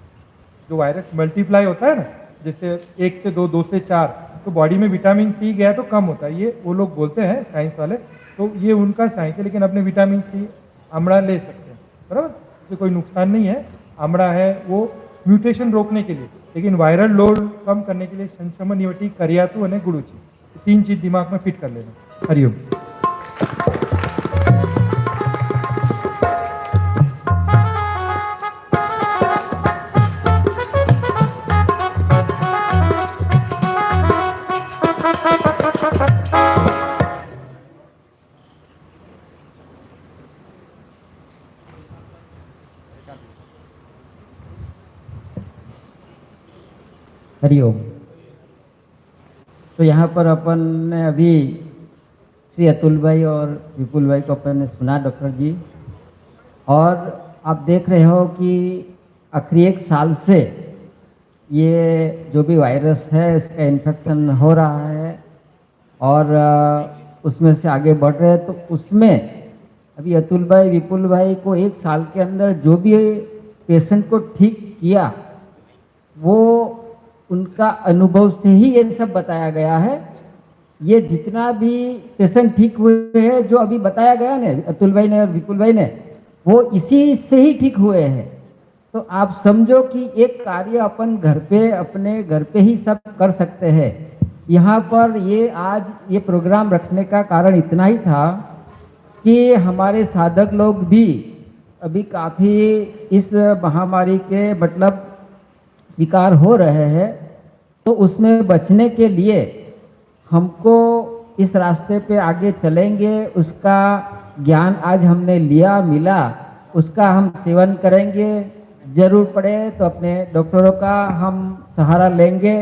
जो वायरस मल्टीप्लाई होता है ना, जैसे 1 से 2, 2 से 4, तो बॉडी में विटामिन सी गया तो कम होता है। ये वो लोग बोलते हैं साइंस वाले, तो ये उनका साइंस है। लेकिन अपने विटामिन सी आमड़ा ले सकते हैं, बराबर, इससे कोई नुकसान नहीं है। आमड़ा है वो म्यूटेशन रोकने के लिए, लेकिन वायरल लोड कम करने के लिए शंचमनी वटी, करियातू और गुड़ूची, 3 चीज दिमाग में फिट कर लेना। हरिओम। हरिओम। तो यहाँ पर अपन ने अभी श्री अतुल भाई और विपुल भाई को अपन ने सुना, डॉक्टर जी, और आप देख रहे हो कि आखिरी 1 साल से ये जो भी वायरस है उसका इन्फेक्शन हो रहा है और उसमें से आगे बढ़ रहे हैं। तो उसमें अभी अतुल भाई, विपुल भाई को 1 साल के अंदर जो भी पेशेंट को ठीक किया, वो उनका अनुभव से ही ये सब बताया गया है। ये जितना भी पेशेंट ठीक हुए हैं, जो अभी बताया गया ना अतुल भाई ने और विपुल भाई ने, वो इसी से ही ठीक हुए हैं। तो आप समझो कि एक कार्य अपन घर पे, अपने घर पे ही सब कर सकते हैं। यहाँ पर ये आज ये प्रोग्राम रखने का कारण इतना ही था कि हमारे साधक लोग भी अभी काफ़ी इस महामारी के मतलब शिकार हो रहे हैं, तो उसमें बचने के लिए हमको इस रास्ते पे आगे चलेंगे। उसका ज्ञान आज हमने मिला, उसका हम सेवन करेंगे। जरूर पड़े तो अपने डॉक्टरों का हम सहारा लेंगे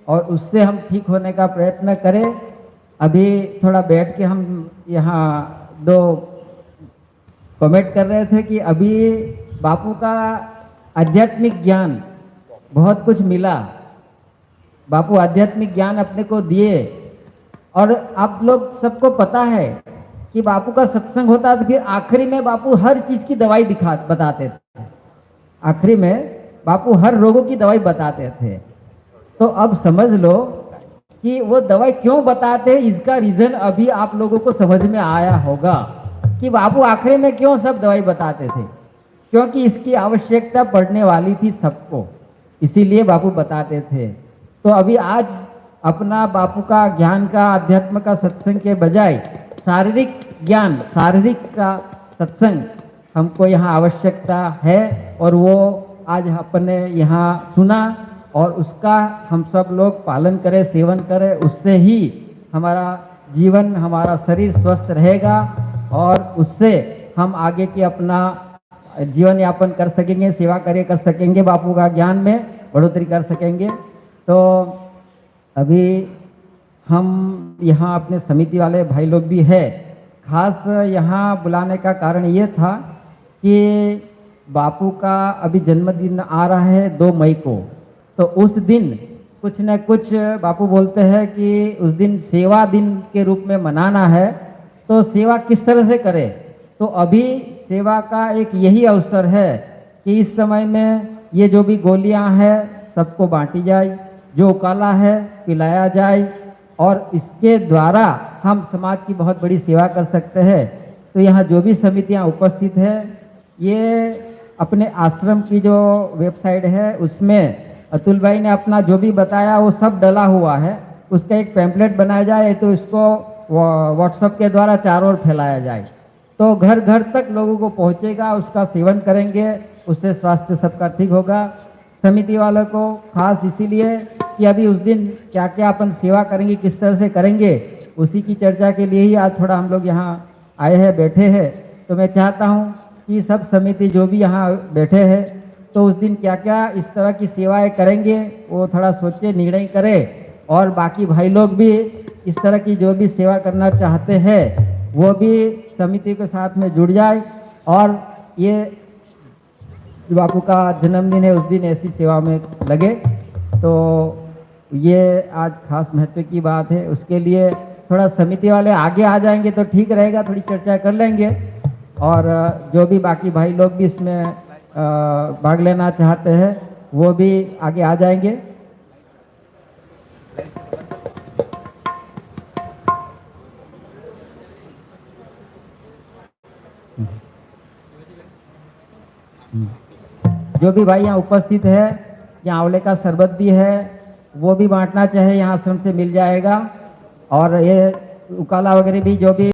और उससे हम ठीक होने का प्रयत्न करें। अभी थोड़ा बैठ के हम यहाँ 2 कमेंट कर रहे थे कि अभी बापू का आध्यात्मिक ज्ञान बहुत कुछ मिला, बापू आध्यात्मिक ज्ञान अपने को दिए। और आप लोग सबको पता है कि बापू का सत्संग होता तो फिर आखिरी में बापू हर चीज की दवाई बताते थे। आखिरी में बापू हर रोगों की दवाई बताते थे। तो अब समझ लो कि वो दवाई क्यों बताते हैं, इसका रीजन अभी आप लोगों को समझ में आया होगा कि बापू आखिरी में क्यों सब दवाई बताते थे, क्योंकि इसकी आवश्यकता पड़ने वाली थी सबको, इसीलिए बापू बताते थे। तो अभी आज अपना बापू का ज्ञान का, अध्यात्म का सत्संग के बजाय शारीरिक ज्ञान, शारीरिक का सत्संग हमको यहाँ आवश्यकता है, और वो आज अपने यहाँ सुना और उसका हम सब लोग पालन करें, सेवन करें, उससे ही हमारा जीवन, हमारा शरीर स्वस्थ रहेगा और उससे हम आगे की अपना जीवन यापन कर सकेंगे, सेवा कार्य कर सकेंगे, बापू का ज्ञान में बढ़ोतरी कर सकेंगे। तो अभी हम यहाँ अपने समिति वाले भाई लोग भी है, खास यहाँ बुलाने का कारण ये था कि बापू का अभी जन्मदिन आ रहा है 2 मई को, तो उस दिन कुछ न कुछ बापू बोलते हैं कि उस दिन सेवा दिन के रूप में मनाना है, तो सेवा किस तरह से करें। तो अभी सेवा का एक यही अवसर है कि इस समय में ये जो भी गोलियां हैं सबको बांटी जाए, जो उकाला है पिलाया जाए, और इसके द्वारा हम समाज की बहुत बड़ी सेवा कर सकते हैं। तो यहाँ जो भी समितियाँ उपस्थित है, ये अपने आश्रम की जो वेबसाइट है उसमें अतुल भाई ने अपना जो भी बताया वो सब डला हुआ है, उसका एक पैम्पलेट बनाया जाए, तो इसको व्हाट्सएप के द्वारा चारों ओर फैलाया जाए, तो घर घर तक लोगों को पहुंचेगा, उसका सेवन करेंगे, उससे स्वास्थ्य सबका ठीक होगा। समिति वालों को खास इसीलिए कि अभी उस दिन क्या क्या अपन सेवा करेंगे, किस तरह से करेंगे, उसी की चर्चा के लिए ही आज थोड़ा हम लोग यहाँ आए हैं, बैठे हैं। तो मैं चाहता हूँ कि सब समिति जो भी यहाँ बैठे हैं, तो उस दिन क्या क्या इस तरह की सेवाएं करेंगे वो थोड़ा सोचे, निर्णय करें, और बाकी भाई लोग भी इस तरह की जो भी सेवा करना चाहते हैं वो भी समिति के साथ में जुड़ जाए, और ये बापू का जन्मदिन है उस दिन ऐसी सेवा में लगे। तो ये आज खास महत्व की बात है, उसके लिए थोड़ा समिति वाले आगे आ जाएंगे तो ठीक रहेगा, थोड़ी चर्चा कर लेंगे, और जो भी बाकी भाई लोग भी इसमें भाग लेना चाहते हैं वो भी आगे आ जाएंगे। जो भी भाई यहाँ उपस्थित है, यहाँ आंवले का शरबत भी है, वो भी बांटना चाहे यहाँ आश्रम से मिल जाएगा, और ये उकाला वगैरह भी जो भी